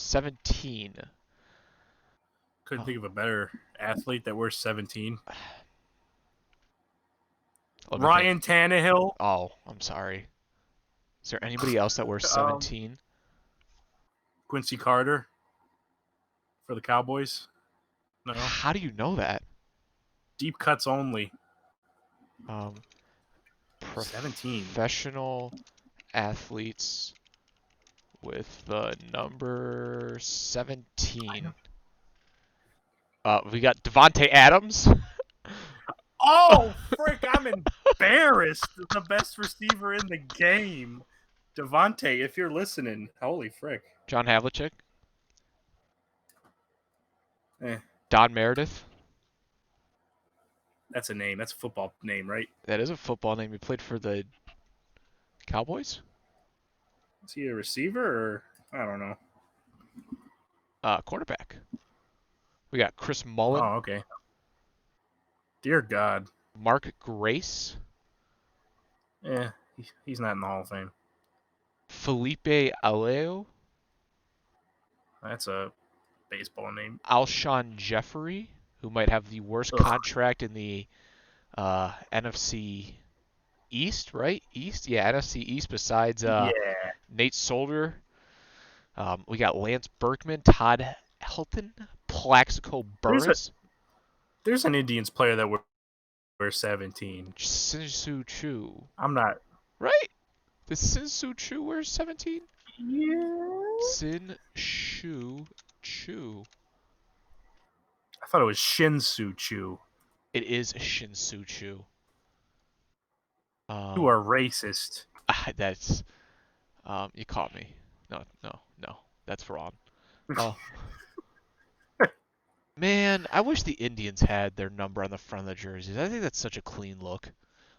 17. Couldn't think of a better athlete that wears 17. Let me think. Ryan Tannehill. Oh, I'm sorry. Is there anybody else that wears 17? Quincy Carter for the Cowboys. No. How do you know that? Deep cuts only. 17. Professional athletes with the number 17. We got Devontae Adams. Oh, frick, I'm embarrassed. The best receiver in the game. Devontae, if you're listening, holy frick. John Havlicek. Eh, Don Meredith. that's a name. That's a football name, right? That is a football name. He played for the Cowboys? Is he a receiver or I don't know. Quarterback. We got Chris Mullen. Oh, okay. Dear God. Mark Grace. Yeah, he's not in the Hall of Fame. Felipe Aleo. That's a baseball name. Alshon Jeffrey, who might have the worst contract in the NFC East, right? East? Yeah, NFC East besides Nate Solder. We got Lance Berkman, Todd Helton, Plaxico Burris. There's an Indians player that wears 17. Sinsu Chu. I'm not. Right? Does Sinsu Chu wear 17? Yeah. Sin-Shu Chu. I thought it was Shin-Soo Chu. It is Shin-Soo Chu. You are racist. That's... you caught me. No. That's wrong. Oh. Man, I wish the Indians had their number on the front of the jerseys. I think that's such a clean look.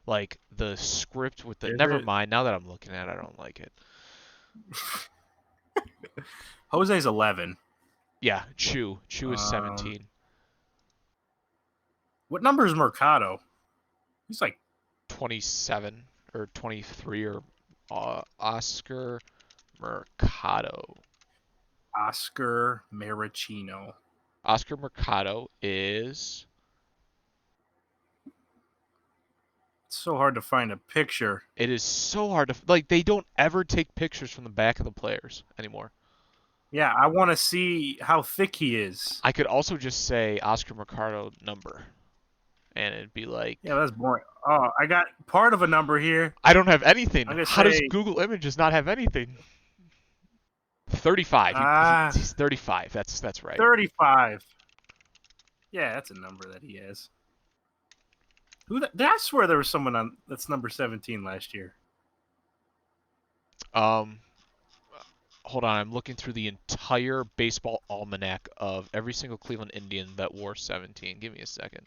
Like, the script with the... Never mind. Now that I'm looking at it, I don't like it. Jose's 11. Yeah, Chu. Chu is 17. What number is Mercado? He's like 27 or 23 or Oscar Mercado. Oscar Maricino. Oscar Mercado is... It's so hard to find a picture. It is so hard to... Like, they don't ever take pictures from the back of the players anymore. Yeah, I want to see how thick he is. I could also just say Oscar Mercado number. And it'd be like... Yeah, that's boring. Oh, I got part of a number here. I don't have anything. How does say... Google Images not have anything? 35. He's 35. That's right. 35. Yeah, that's a number that he has. I swear there was someone on that's number 17 last year. Hold on, I'm looking through the entire baseball almanac of every single Cleveland Indian that wore 17. Give me a second.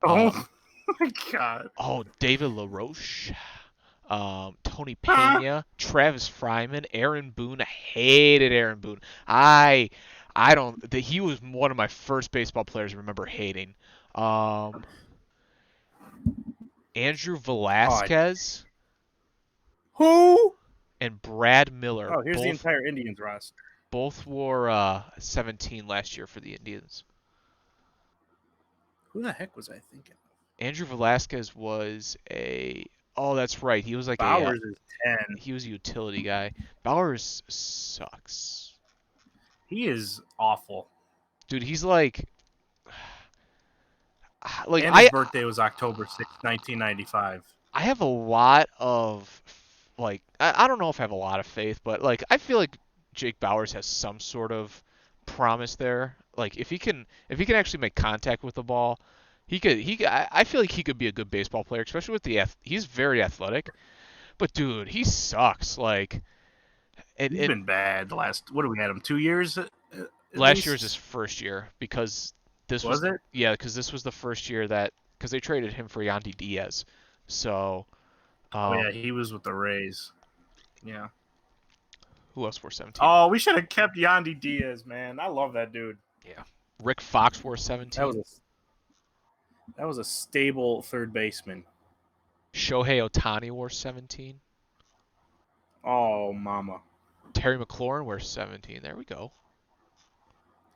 Oh my God. Oh, David LaRoche, Tony Pena, Travis Fryman, Aaron Boone. I hated Aaron Boone. He was one of my first baseball players I remember hating. Andrew Velasquez. Who? And Brad Miller. Oh, here's the entire Indians roster. Both wore 17 last year for the Indians. Who the heck was I thinking of? Andrew Velasquez was a... Oh, that's right. He was like Bowers is 10. He was a utility guy. Bowers sucks. He is awful. Dude, he's like... And his birthday was October 6th, 1995. I have a lot of... Like, I don't know if I have a lot of faith, but like I feel like Jake Bowers has some sort of promise there. Like if he can actually make contact with the ball, I feel like he could be a good baseball player, especially with he's very athletic. But dude, he sucks. Like he's been bad the last. What do we had him 2 years? Last year was his first year because this was it? Yeah, because this was the first year because they traded him for Yandy Diaz. So. Yeah, he was with the Rays. Yeah. Who else wore 17? Oh, we should have kept Yandy Diaz, man. I love that dude. Yeah. Rick Fox wore 17. That was a stable third baseman. Shohei Ohtani wore 17. Oh, mama. Terry McLaurin wears 17. There we go.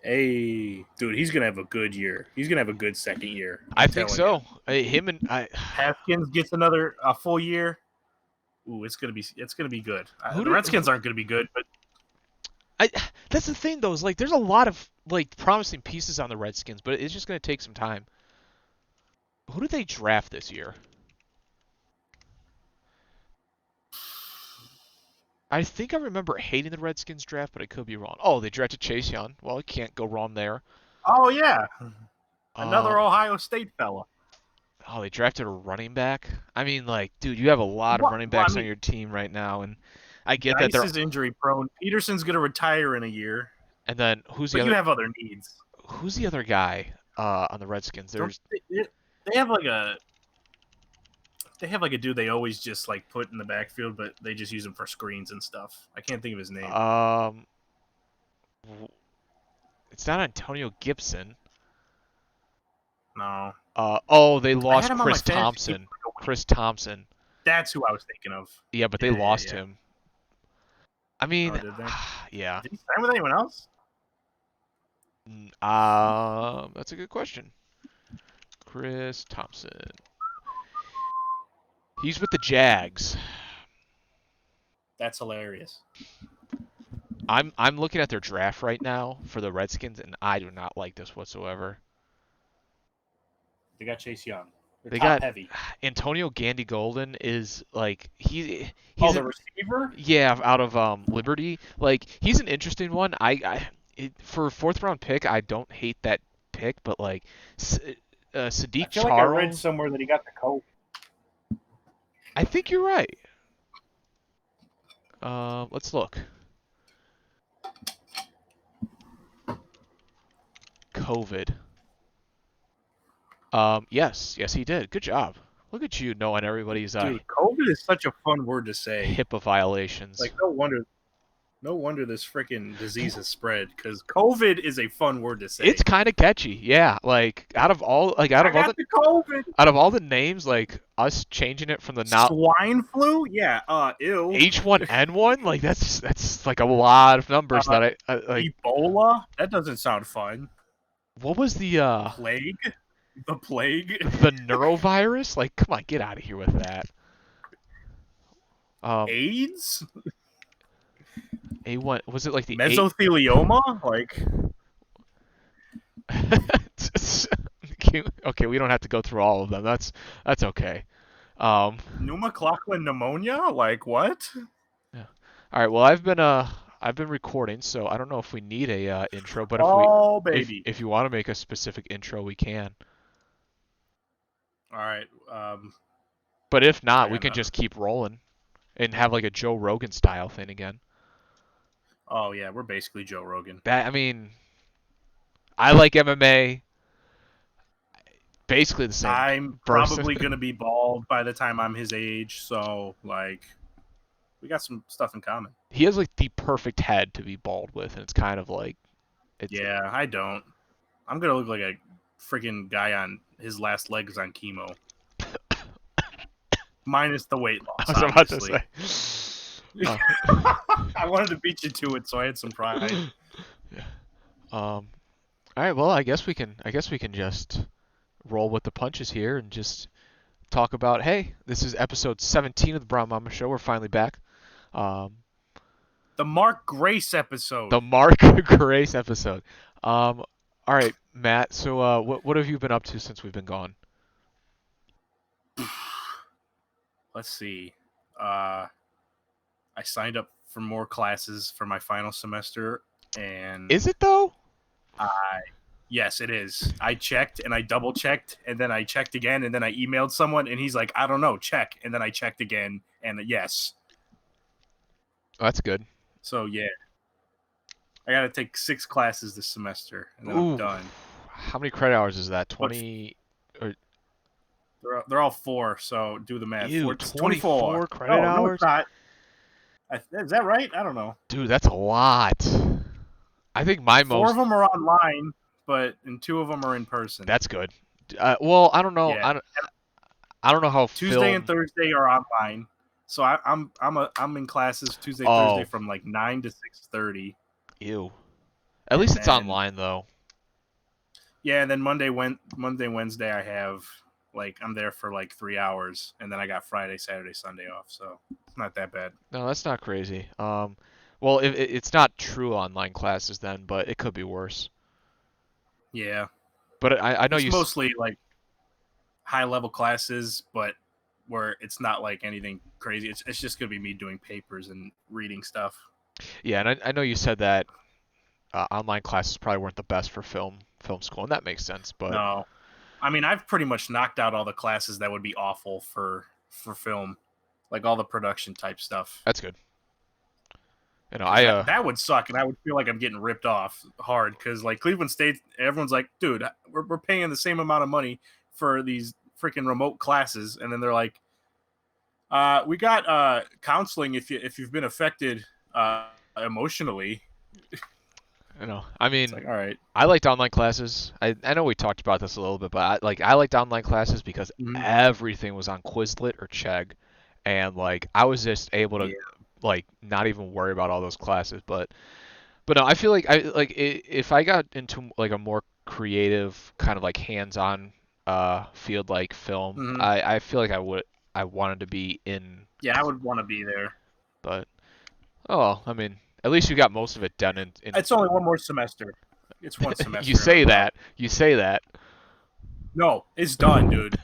Hey, dude, he's gonna have a good year. He's gonna have a good second year. I I'm think telling you. so. Him and I. Haskins gets another a full year. Ooh, it's gonna be good. Who The did? Redskins aren't gonna be good, but I. That's the thing though. Is like there's a lot of like promising pieces on the Redskins, but it's just gonna take some time. Who did they draft this year? I think I remember hating the Redskins draft, but I could be wrong. Oh, they drafted Chase Young. Well, you can't go wrong there. oh yeah, Uh, another Ohio State fella. oh, they drafted a running back. I mean, like, dude, you have a lot of What? running Well, I backs on mean, your team right now, and I get that Dice they're. is injury prone. Peterson's gonna retire in a year, And then who's the but you other? have other needs. Who's the other guy on the Redskins? Don't There's they have like a they have like a dude they always just like put in the backfield, but they just use him for screens and stuff. I can't think of his name. um, it's not Antonio Gibson. No, Oh, they I had lost him on my Chris fantasy team Thompson. for like a week. Chris Thompson. That's who I was thinking of. Yeah, but they Yeah, yeah, lost yeah. him. I Oh, mean, did they? yeah. Did he sign with anyone else? That's a good question. Chris Thompson. He's with the Jags. That's hilarious. I'm looking at their draft right now for the Redskins, and I do not like this whatsoever. They got Chase Young. They're They top got heavy. Antonio Gandy Golden is like Oh, he's the an, receiver? yeah, out of Liberty. Like he's an interesting one. For a fourth round pick, I don't hate that pick, but like I Sadiq feel like I read Charles, somewhere that he got the coat. I think you're right. Let's look. COVID. Yes, he did. Good job. Look at you knowing everybody's Dude, COVID is such a fun word to say. HIPAA violations. Like, no wonder this freaking disease has spread. Because COVID is a fun word to say. It's kind of catchy, yeah. Like out of all, I got the COVID. out of all the names, like us changing it from the now Swine flu? Yeah. Ew. H1N1, like that's like a lot of numbers Uh, that I like. Ebola? That doesn't sound fun. What was Plague? The plague? the neurovirus? Like, come on, get out of here with that. AIDS? A1 was it like the A? Mesothelioma? Like, Okay, we don't have to go through all of them. That's okay. pneumococcal pneumonia? Like, what? Yeah. All right. Well, I've been recording, so I don't know if we need a intro, but Oh, baby. if you want to make a specific intro, we can. All right. But if I not, we got can nothing. just keep rolling and have like a Joe Rogan style thing again. Oh, yeah, we're basically Joe Rogan. I mean, I like MMA. Basically the same I'm person. probably going to be bald by the time I'm his age, so, like, we got some stuff in common. He has like the perfect head to be bald with, and it's kind of like it's. Yeah, I don't. I'm going to look like a freaking guy on his last legs on chemo. Minus the weight loss, I was about to obviously. say. I wanted to beat you to it, so I had some pride. Yeah. All right. Well, I guess we can just roll with the punches here and just talk about. Hey, this is episode 17 of the Brown Mama Show. We're finally back. The Mark Grace episode. The Mark Grace episode. All right, Matt. So, what have you been up to since we've been gone? Let's see. I signed up for more classes for my final semester, and Is it though? yes, it is. I checked and I double checked, and then I checked again, and then I emailed someone, and he's like, "I don't know, check." And then I checked again, and yes. Oh, that's good. So yeah, I got to take 6 classes this semester, and then Ooh. I'm done. How many credit hours is that? 20. They're all 4, so do the math. Ew, 24 24 credit No, hours? it's not. Is that right? I don't know. Dude, that's a lot. I think my 4 most. of them are online, and 2 of them are in person. That's good. Well, I don't know. Yeah. I don't know how Tuesday and Thursday are online. So I'm in classes Tuesday, Thursday Oh, from like 9 to 6:30, ew. At and least it's then online though. yeah, and then Monday, Wednesday I have like I'm there for like 3 hours, and then I got Friday, Saturday, Sunday off. So it's not that bad. No, that's not crazy. Well, it's not true online classes then, but it could be worse. Yeah, But I know it's you. mostly like high level classes, but where it's not like anything crazy. It's just gonna be me doing papers and reading stuff. Yeah, and I know you said that online classes probably weren't the best for film school, and that makes sense. But No, I mean I've pretty much knocked out all the classes that would be awful for film, like all the production type stuff. that's good. You know, Because that would suck, and I would feel like I'm getting ripped off hard. Because like Cleveland State, everyone's like, "Dude, we're paying the same amount of money for these freaking remote classes," and then they're like, "We got counseling if you've been affected emotionally." I It's mean, like, all right, I liked online classes. I know we talked about this a little bit, but I liked online classes because mm-hmm. everything was on Quizlet or Chegg, and like I was just able to Yeah, like not even worry about all those classes. But no, I feel like if I got into like a more creative kind of like hands-on field like film, mm-hmm. I feel like I wanted to be in, Yeah, I would want to be there. but oh well, I mean, at least you got most of it done in It's only one more semester. It's one you semester, and say I'm out. that. You say that. No, it's done, dude.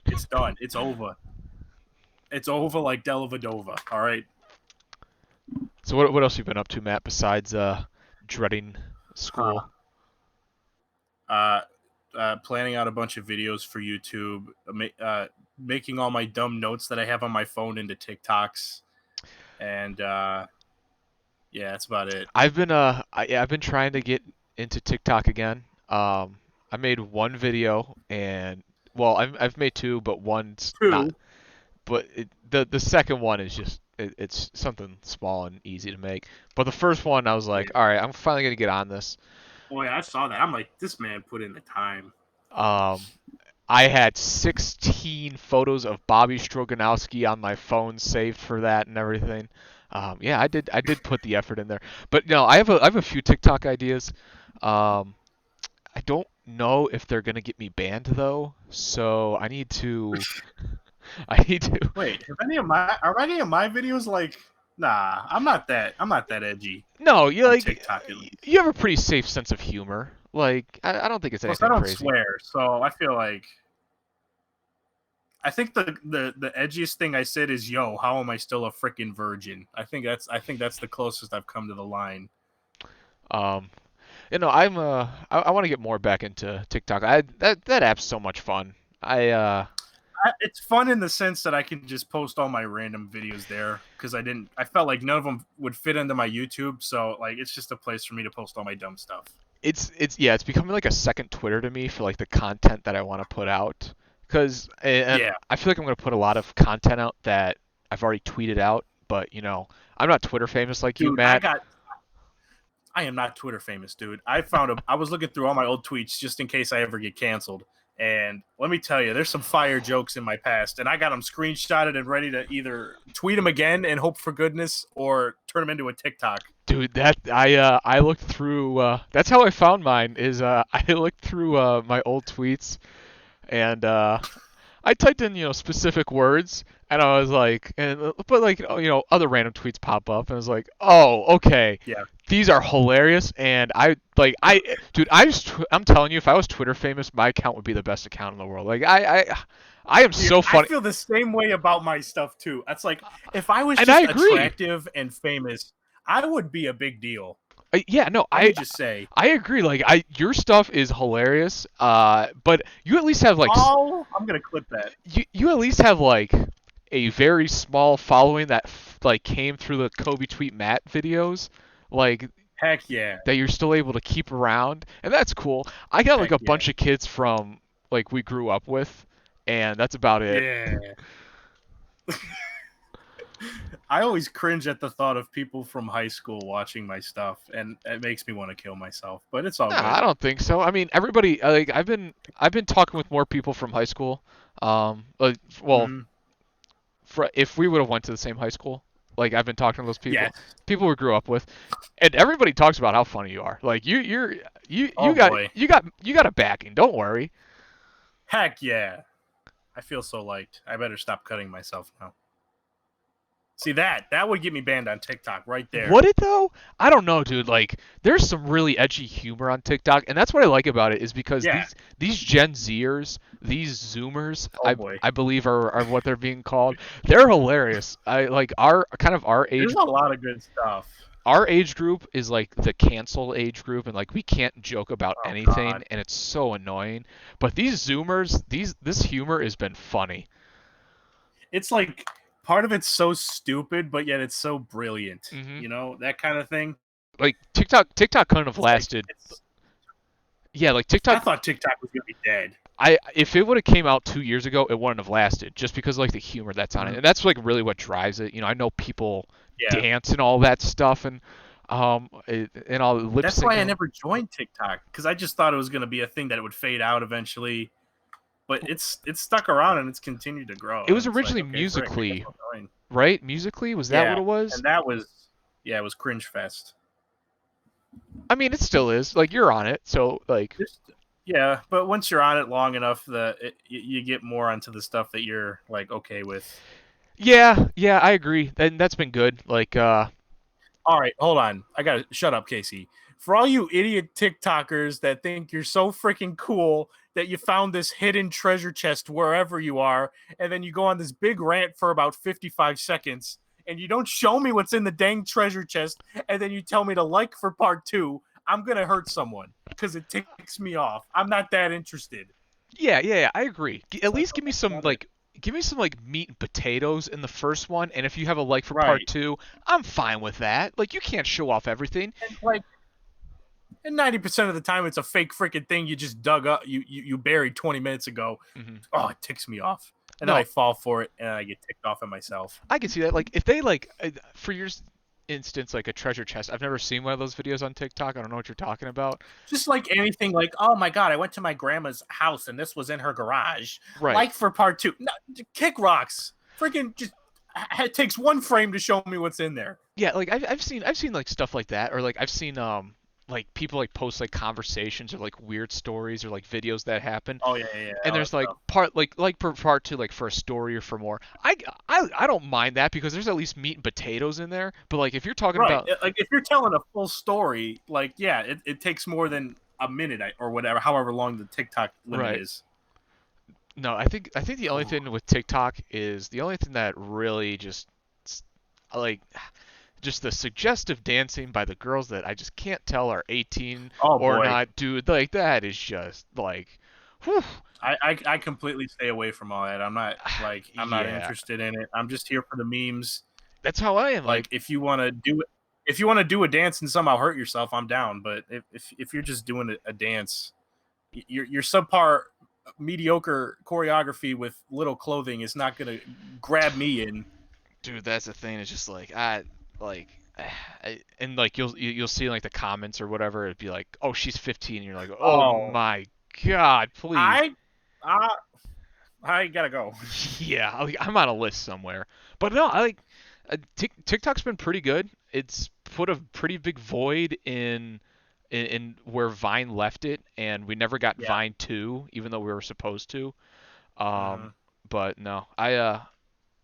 It's done. It's over. It's over like Delavadova. All right. So what else you been up to, Matt, besides dreading Huh. school? uh, planning out a bunch of videos for YouTube, making all my dumb notes that I have on my phone into TikToks, and yeah, that's about it. Yeah, I've been trying to get into TikTok again. I made one video and well, I've made two, but one's not. Two. But the second one is just it's something small and easy to make. But the first one, I was Yeah. like, all right, I'm finally gonna get on this. Oh yeah, I saw that. I'm like, this man put in the time. Um, I had 16 photos of Bobby Stroganowski on my phone saved for that and everything. Yeah, I did put the effort in there. But no, I have a few TikTok ideas. Um, I don't know if they're gonna get me banned though, so I need to I need to. Wait, have any of my are any of my videos like? Nah, I'm not that edgy No, you on like TikTok at least. you have a pretty safe sense of humor. Like I don't think it's Plus, I anything don't crazy. swear, so I feel like I think the edgiest thing I said is "Yo, how am I still a freaking virgin?" I think that's the closest I've come to the line. Um, I want to get more back into TikTok. That app's so much fun. I It's fun in the sense that I can just post all my random videos there because I felt like none of them would fit into my YouTube, so like it's just a place for me to post all my dumb stuff. it's yeah, it's becoming like a second Twitter to me for like the content that I want to put out. Cause and Yeah, I feel like I'm gonna put a lot of content out that I've already tweeted out, but I'm not Twitter famous like you, dude, Matt. I am not Twitter famous, dude. I was looking through all my old tweets just in case I ever get canceled. And let me tell you, there's some fire jokes in my past, and I got them screenshotted and ready to either tweet them again and hope for goodness, or turn them into a TikTok. Dude, that I looked through. That's how I found mine. Is I looked through my old tweets and I typed in specific words and I was like, but like other random tweets pop up and I was like, oh okay, Yeah, these are hilarious and dude I'm telling you, if I was Twitter famous, my account would be the best account in the world. Like I am dude, so I funny feel the same way about my stuff too. That's like if I was and I just agree. attractive and famous, I would be a big deal. Yeah, no, Let me just say, I agree. Like your stuff is hilarious. But you at least have like oh, I'm gonna clip that. you at least have like a very small following that like came through the Kobe Tweet Matt videos, like Heck yeah, that you're still able to keep around, and that's cool. I got like heck a yeah, bunch of kids from like we grew up with, and that's about it. yeah. I always cringe at the thought of people from high school watching my stuff, and it makes me want to kill myself. But it's all Nah, good. I don't think so. I mean, everybody like I've been talking with more people from high school. Well, Hmm. if we would have went to the same high school, like I've been talking to those people, Yes. people we grew up with, and everybody talks about how funny you are. Like Oh boy. you got a backing. Don't worry. Heck yeah. I feel so liked. I better stop cutting myself now. See that would get me banned on TikTok right there. Would it though? I don't know, dude. Like, there's some really edgy humor on TikTok, and that's what I like about it is because Yeah. these Gen Zers, these Zoomers, Oh boy. I believe are what they're being called. They're hilarious. I like There's a lot of good stuff. our age group is like the canceled age group, and like we can't joke about Oh anything, god. and it's so annoying. But these Zoomers, this humor has been funny. It's like part of it's so stupid, but yet it's so brilliant. Hmm. You know, that kind of thing. Like TikTok couldn't have It's like lasted. Yeah, like I TikTok. thought TikTok was gonna be dead. If it would have came out 2 years ago, it wouldn't have lasted just because like the humor that's on it, Mhm. and that's like really what drives it. I know people Yeah. dance and all that stuff, and all lip That's why I syncing. never joined TikTok because I just thought it was gonna be a thing that it would fade out eventually. But it's stuck around and it's continued to grow. It was And it's like, originally okay, frick, I guess musically, I'll join. right? Musically, was that what Yeah, it was? and that was it was cringe fest. I mean, it still is. Like you're on it, so like Just yeah, but once you're on it long enough, you get more onto the stuff that you're like okay with. yeah, I agree, and that's been good. Like All right, hold on. I gotta shut up, Casey. For all you idiot TikTokers that think you're so freaking cool that you found this hidden treasure chest wherever you are, and then you go on this big rant for about 55 seconds, and you don't show me what's in the dang treasure chest, and then you tell me to like for part two, I'm gonna hurt someone because it ticks me off. I'm not that interested. yeah, I agree. At It's like, least oh my god. give me some like meat and potatoes in the first one, and if you have a like for part Right. two, I'm fine with that. Like you can't show off everything. And like and 90% of the time it's a fake freaking thing you just dug up you buried 20 minutes ago. Hmm. Oh, it ticks me off. And then I No, fall for it and I get ticked off at myself. I can see that. Like if they like for your instance, like a treasure chest. I've never seen one of those videos on TikTok. I don't know what you're talking about. Just like anything like, oh my god, I went to my grandma's house and this was in her garage. Right. Like for part two. No, kick rocks. Freaking just it takes one frame to show me what's in there. Yeah, like I've seen like stuff like that, or like I've seen like people like post like conversations or like weird stories or like videos that happen, Oh yeah, and all that there's like stuff. for part two, like for a story or for more. I don't mind that because there's at least meat and potatoes in there. But like if you're talking Right. about Like if you're telling a full story, like yeah, it takes more than a minute or whatever, however long the TikTok limit right. is. No, I think the only thing with TikTok is the only thing that really just like just the suggestive dancing by the girls that I just can't tell are 18 Oh or boy. not, dude. Like that is just like, whew, I completely stay away from all that. I'm not yeah. interested in it. I'm just here for the memes. That's how I am. Like Like, if you want to do a dance and somehow hurt yourself, I'm down. But if you're just doing a dance, your subpar mediocre choreography with little clothing is not gonna grab me in. dude, that's the thing. It's just like I like. And like you'll see like the comments or whatever, it'd be like, oh, she's 15, and you're like, oh Oh, my god, please. I I I gotta go. Yeah, like I'm on a list somewhere. But no, I like TikTok's been pretty good. It's put a pretty big void in where Vine left it, and we never got Yeah. Vine 2, even though we were supposed to. Um, Mhm. but no, I'm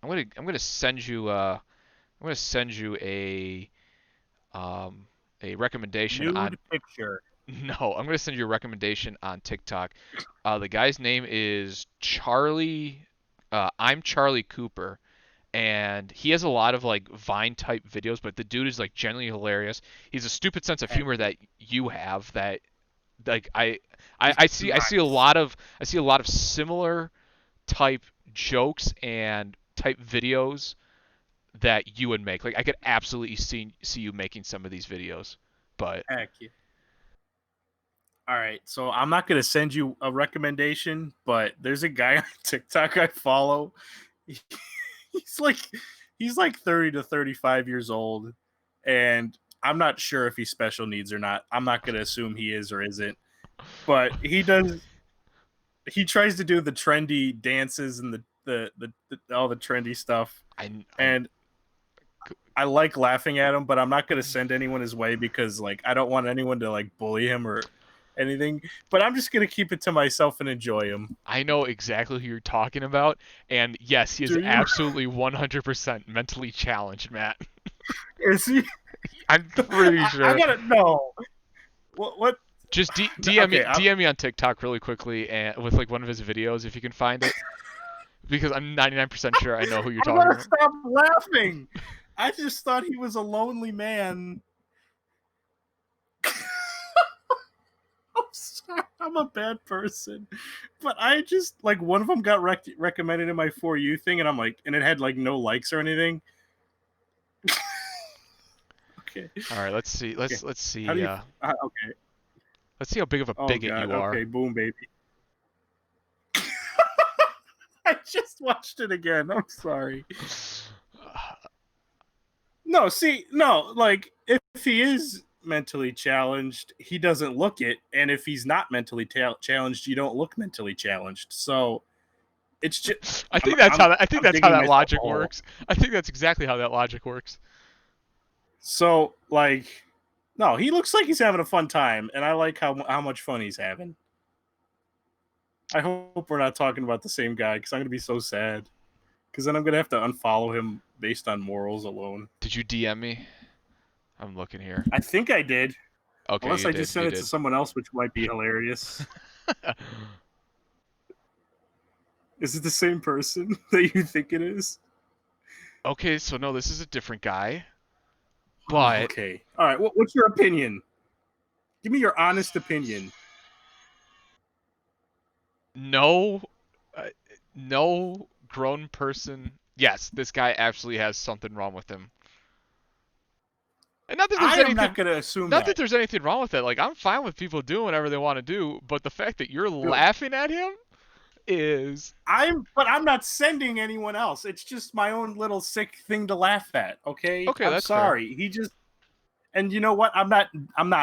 gonna send you I'm gonna send you a recommendation on Nude picture. no, I'm gonna send you a recommendation on TikTok. The guy's name is Charlie. I'm Charlie Cooper, and he has a lot of like Vine type videos, but the dude is like genuinely hilarious. He's a stupid sense of Heck humor yeah. that you have. That like He's I see a nice. lot of similar type jokes and type videos that you would make. Like I could absolutely see you making some of these videos, but Heck yeah. All right, so I'm not gonna send you a recommendation, but there's a guy on TikTok I follow. He's like he's like 30 to 35 years old, and I'm not sure if he's special needs or not. I'm not gonna assume he is or isn't, but he tries to do the trendy dances and the all the trendy stuff, I and I like laughing at him, but I'm not going to send anyone his way because like I don't want anyone to like bully him or anything. But I'm just going to keep it to myself and enjoy him. I know exactly who you're talking about, and yes, he is Do you? absolutely 100% mentally challenged, Matt. Is he? I'm pretty I sure. gotta know. What? Just Okay, DM me on TikTok really quickly and with like one of his videos if you can find it, because I'm 99% sure I know who you're I'm talking gonna about. stop laughing. I just thought he was a lonely man. I'm sorry, I'm a bad person, but I just like one of them got recommended in my For You thing, and I'm like, and it had like no likes or anything. Okay, All right, let's see. okay. Let's How do see. you? Okay. Let's see how big of a Oh bigot God. you are. Okay. Boom, baby. I just watched it again. I'm sorry. No, see, no, like if he is mentally challenged, he doesn't look it, and if he's not mentally challenged, you don't look mentally challenged. So it's just I think that's how that, I think I'm that's how digging that myself a logic hole. works. I think that's exactly how that logic works. So like, no, he looks like he's having a fun time, and I like how much fun he's having. I hope we're not talking about the same guy because I'm gonna be so sad. Because then I'm gonna have to unfollow him based on morals alone. Did you DM me? I'm looking here. I think I did, Okay, unless you I did. just You sent it to did. someone else, which might be hilarious. Is it the same person that you think it is? Okay, so no, this is a different guy, Oh, but okay. All right. What's your opinion? Give me your honest opinion. no, uh, no grown person. Yes, this guy absolutely has something wrong with him. And not that there's I am not anything, going to assume not that that. there's anything wrong with it. Like I'm fine with people doing whatever they want to do, but the fact that you're Good. laughing at him is But I'm not sending anyone else. It's just my own little sick thing to laugh at. Okay. okay. I'm That's fair. sorry. He just, and you know what? I'm not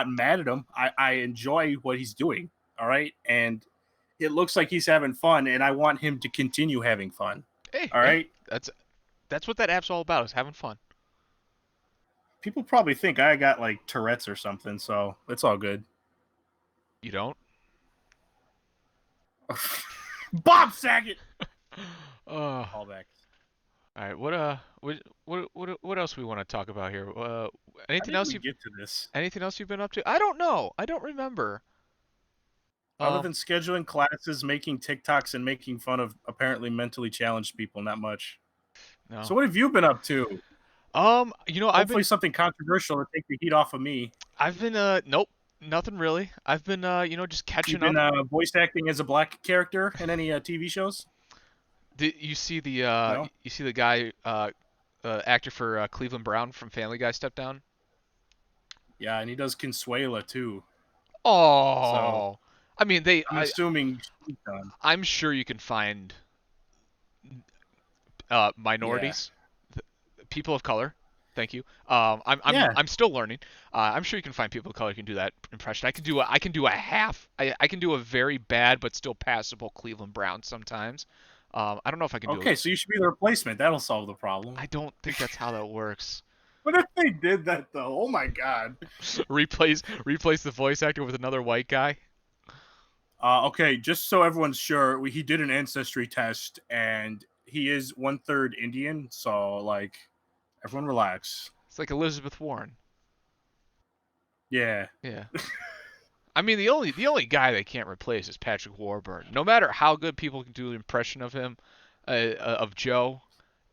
mad at him. I enjoy what he's doing. All right. And it looks like he's having fun, and I want him to continue having fun. Hey, All hey, right. that's what that app's all about, is having fun. People probably think I got like Tourette's or something, so it's all good. You don't? Bob Saget. Uh, Callback. all right. What else we want to talk about here? How Anything did else we you get to this? anything else you've been up to? I don't know. I don't remember. Other Um, than scheduling classes, making TikToks, and making fun of apparently mentally challenged people, not much. no. So, what have you been up to? I've Hopefully, been something controversial to take the heat off of me. nope, nothing really. I've been just You've catching been up. voice acting as a black character in any TV shows? You see the No. guy actor for Cleveland Brown from Family Guy step down? Yeah, and he does Consuela too. So Oh. I mean, I'm assuming she's done. I'm sure you can find Yeah. minorities, people of color. Thank you. Yeah. I'm still learning. I'm sure you can find people of color who can do that impression. I can do a half. I can do a very bad but still passable Cleveland Brown sometimes. I don't know if I can do Okay, so you should be the replacement. That'll solve the I problem. don't think that's how that works. What if they did that though? Oh my god. Replace the voice actor with another white guy. Okay, just so everyone's sure, he did an ancestry test, and he is 1/3 Indian. So, like, everyone relax. It's like Elizabeth Warren. Yeah. Yeah. I mean, the only guy they can't replace is Patrick Warburton. No matter how good people can do an impression of him, of Joe,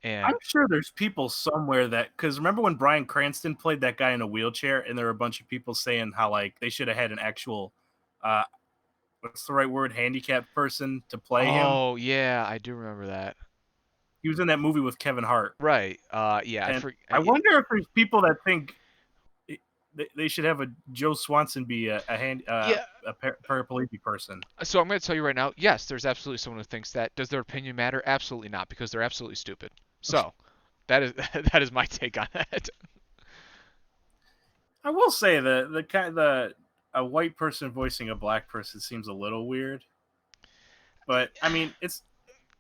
I'm and sure there's people somewhere that, because remember when Bryan Cranston played that guy in a wheelchair, and there were a bunch of people saying how like they should have had an actual, uh, what's the right word, handicapped person to play him. oh yeah, I do remember that. He was in that movie with Kevin Hart, Right. Yeah. and I wonder if there's people that think they should have a Joe Swanson be yeah. a paraplegic person. So I'm going to tell you right now. Yes, there's absolutely someone who thinks that. Does their opinion matter? Absolutely not, because they're absolutely stupid. So that is that is my take on that. I will say the a white person voicing a black person seems a little weird, but I mean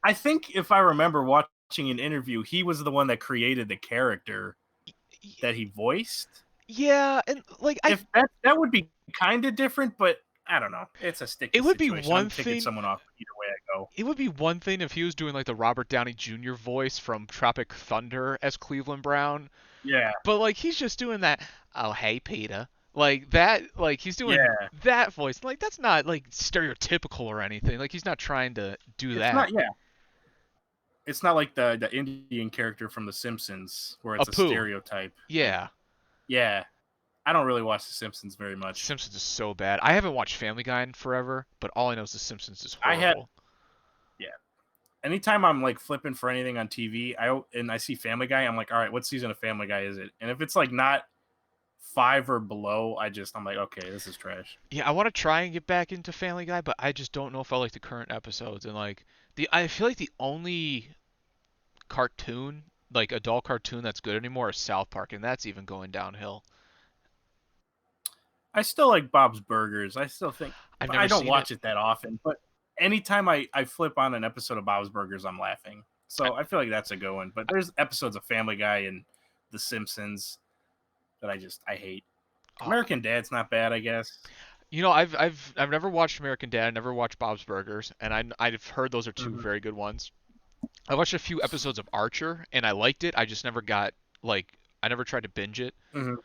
I think if I remember watching an interview, he was the one that created the character that he voiced. Yeah, and like If that would be kind of different, but I don't know. It's a it sticky would be situation. one I'm taking thing. someone off either way I go. It would be one thing if he was doing like the Robert Downey Jr. voice from Tropic Thunder as Cleveland Brown, Yeah, but like he's just doing that. Oh hey Peter, like that. Like he's doing yeah. that voice. Like that's not like stereotypical or anything. Like he's not trying to do It's that. not. Yeah, it's not like the Indian character from The Simpsons where it's a Apu. stereotype. Like, Yeah. yeah, I don't really watch The Simpsons very much. Simpsons is so bad. I haven't watched Family Guy in forever, but all I know is The Simpsons is I had horrible. yeah. Anytime I'm like flipping for anything on TV, I see Family Guy, I'm like, all right, what season of Family Guy is it? And if it's like not 5 or below, I'm like, okay, this is trash. Yeah, I want to try and get back into Family Guy, but I just don't know if I like the current episodes. And like I feel like the only cartoon, like adult cartoon that's good anymore is South Park, and that's even going downhill. I still like Bob's Burgers. I still think I've I never don't seen it. watch it that often, but anytime I flip on an episode of Bob's Burgers, I'm laughing. I, So I feel like that's a good one. But there's episodes of Family Guy and The Simpsons that I hate. uh, American Dad's not bad, I guess. I've never watched American Dad. I never watched Bob's Burgers, and I've heard those are two Mm-hmm. very good ones. I watched a few episodes of Archer, and I liked it. I just never got like I never tried to binge it. Mm-hmm.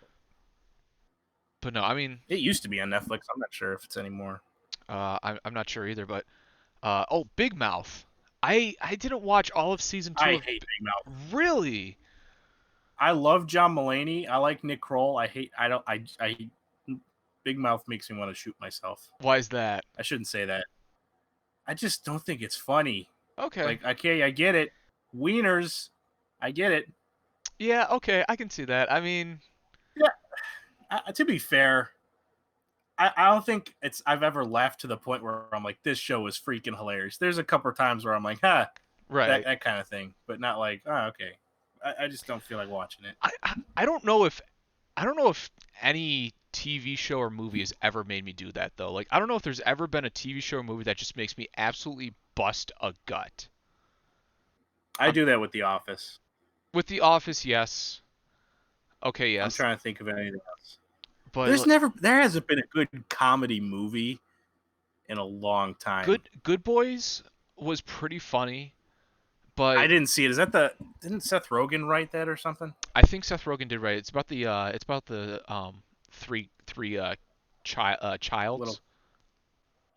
But no, I mean, It used to be on Netflix. I'm not sure if it's anymore. I'm not sure either. But oh, Big Mouth. I didn't watch all of season two I of. hate Big Mouth. Really? I love John Mulaney. I like Nick Kroll. I hate. I don't. I Big Mouth makes me want to shoot myself. Why is that? I shouldn't say that. I just don't think it's funny. Okay. Like, okay, I get it. Wieners, I get it. Yeah. Okay. I can see that. I mean, Yeah. To be fair, I don't think I've ever laughed to the point where I'm like, this show is freaking hilarious. There's a couple of times where I'm like, huh, right. that kind of thing, but not like, oh, okay. I just don't feel like watching it. I don't know if any TV show or movie has ever made me do that though. Like I don't know if there's ever been a TV show or movie that just makes me absolutely bust a gut. I Um, do that with The Office. with The Office, yes. Okay, I'm yes. trying to think of anything else. But There hasn't been a good comedy movie in a long time. Good Boys was pretty funny, I but didn't see it. Didn't Seth Rogen write that or something? I think Seth Rogen did right. It's about the three Little childs.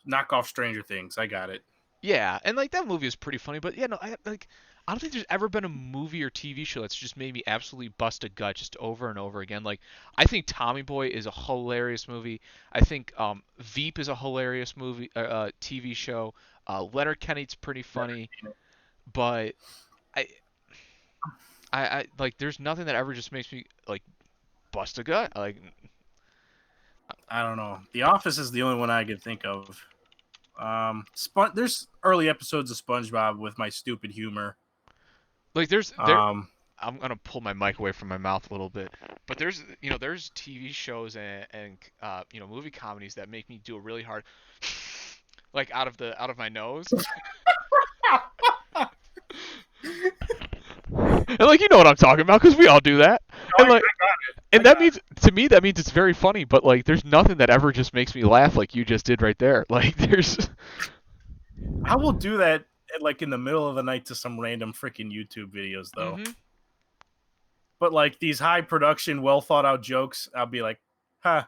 knockoff Stranger Things. I got it. Yeah, and like that movie is pretty funny, but yeah, no, I don't think there's ever been a movie or TV show that's just made me absolutely bust a gut just over and over again. Like I think Tommy Boy is a hilarious movie. I think Veep is a hilarious movie, TV show. Leonard Kennedy's pretty Never funny, seen it. but I, I like there's nothing that ever just makes me like bust a gut. Like I don't know. The Office is the only one I could think of. There's early episodes of SpongeBob with my stupid humor. there's there Um, I'm gonna pull my mic away from my mouth a little bit, but there's TV shows and movie comedies that make me do a really hard like out of my nose. And like you know what I'm talking about because we all do that. And like I and that got means to me that means it's very funny, but like there's nothing that ever just makes me laugh like you just did right there. Like there's I will do that like in the middle of the night to some random freaking YouTube videos though. hmm But like these high production, well thought out jokes, I'll be like, huh.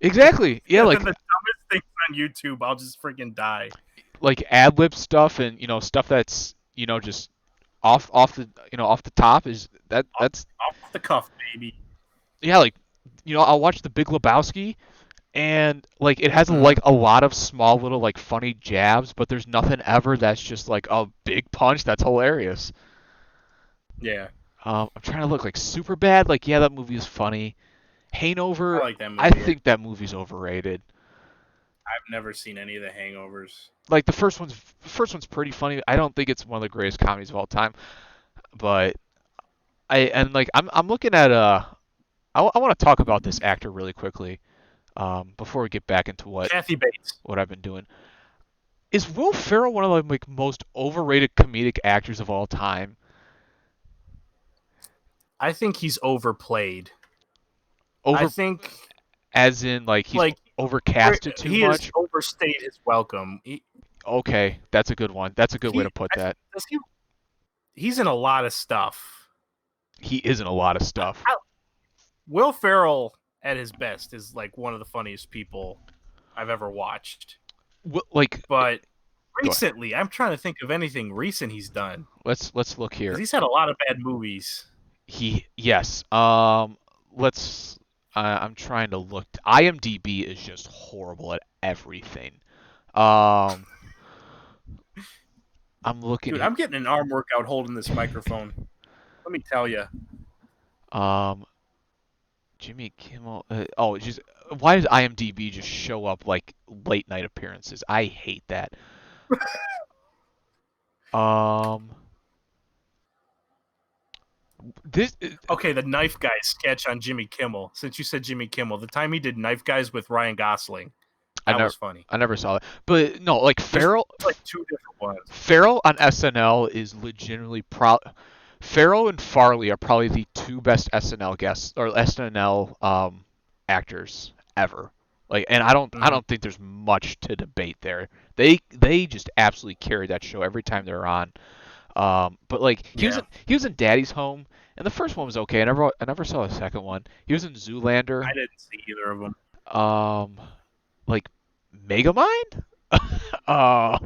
exactly. Yeah, And like then the dumbest things on YouTube, I'll just freaking die. ad lib stuff and stuff that's just off the off the top is Off, that's off the cuff, baby. yeah, like I'll watch The Big Lebowski and like it has Mhm. like a lot of small little like funny jabs, but there's nothing ever that's just like a big punch that's hilarious. Yeah, I'm trying to look like super bad. Like yeah, that movie is funny. I Hangover, like that I movie. think that movie's overrated. I've never seen any of the Hangovers. Like the first one's pretty funny. I don't think it's one of the greatest comedies of all time, but I'm looking at I want to talk about this actor really quickly before we get back into Kathy Bates. what I've been doing. Is Will Ferrell one of the like most overrated comedic actors of all time? I think he's overplayed. I Over, think as in like he's like overcasted too he is much? overstayed his welcome. Okay, that's a good one. That's a good way to put that. Does he he's in a lot of stuff. He is in a lot of stuff. I, Will Ferrell at his best is like one of the funniest people I've ever watched. Like, But go ahead. recently, I'm trying to think of anything recent he's done Let's look because here. he's had a lot of bad movies. Yes. Let's. I'm trying to look. IMDb is just horrible at everything. Um, I'm looking Dude, here. I'm getting an arm workout holding this microphone. Let me tell you. Um, Jimmy Kimmel. Oh, just why does IMDb just show up like late night appearances? I hate that. Um, this Okay, the Knife Guys sketch on Jimmy Kimmel. Since you said Jimmy Kimmel, the time he did Knife Guys with Ryan Gosling, I that never was funny. I never saw it. But no, like There's like two different ones. Farrell on SNL is legitimately Farrell and Farley are probably the two best SNL guests or SNL actors ever. Like, and I Mm-hmm. don't think there's much to debate there. They just absolutely carry that show every time they're on. But like Yeah, he was in Daddy's Home, and the first one was okay. I never saw the second one. He was in I Zoolander. didn't see either of them. Um, like Megamind. uh,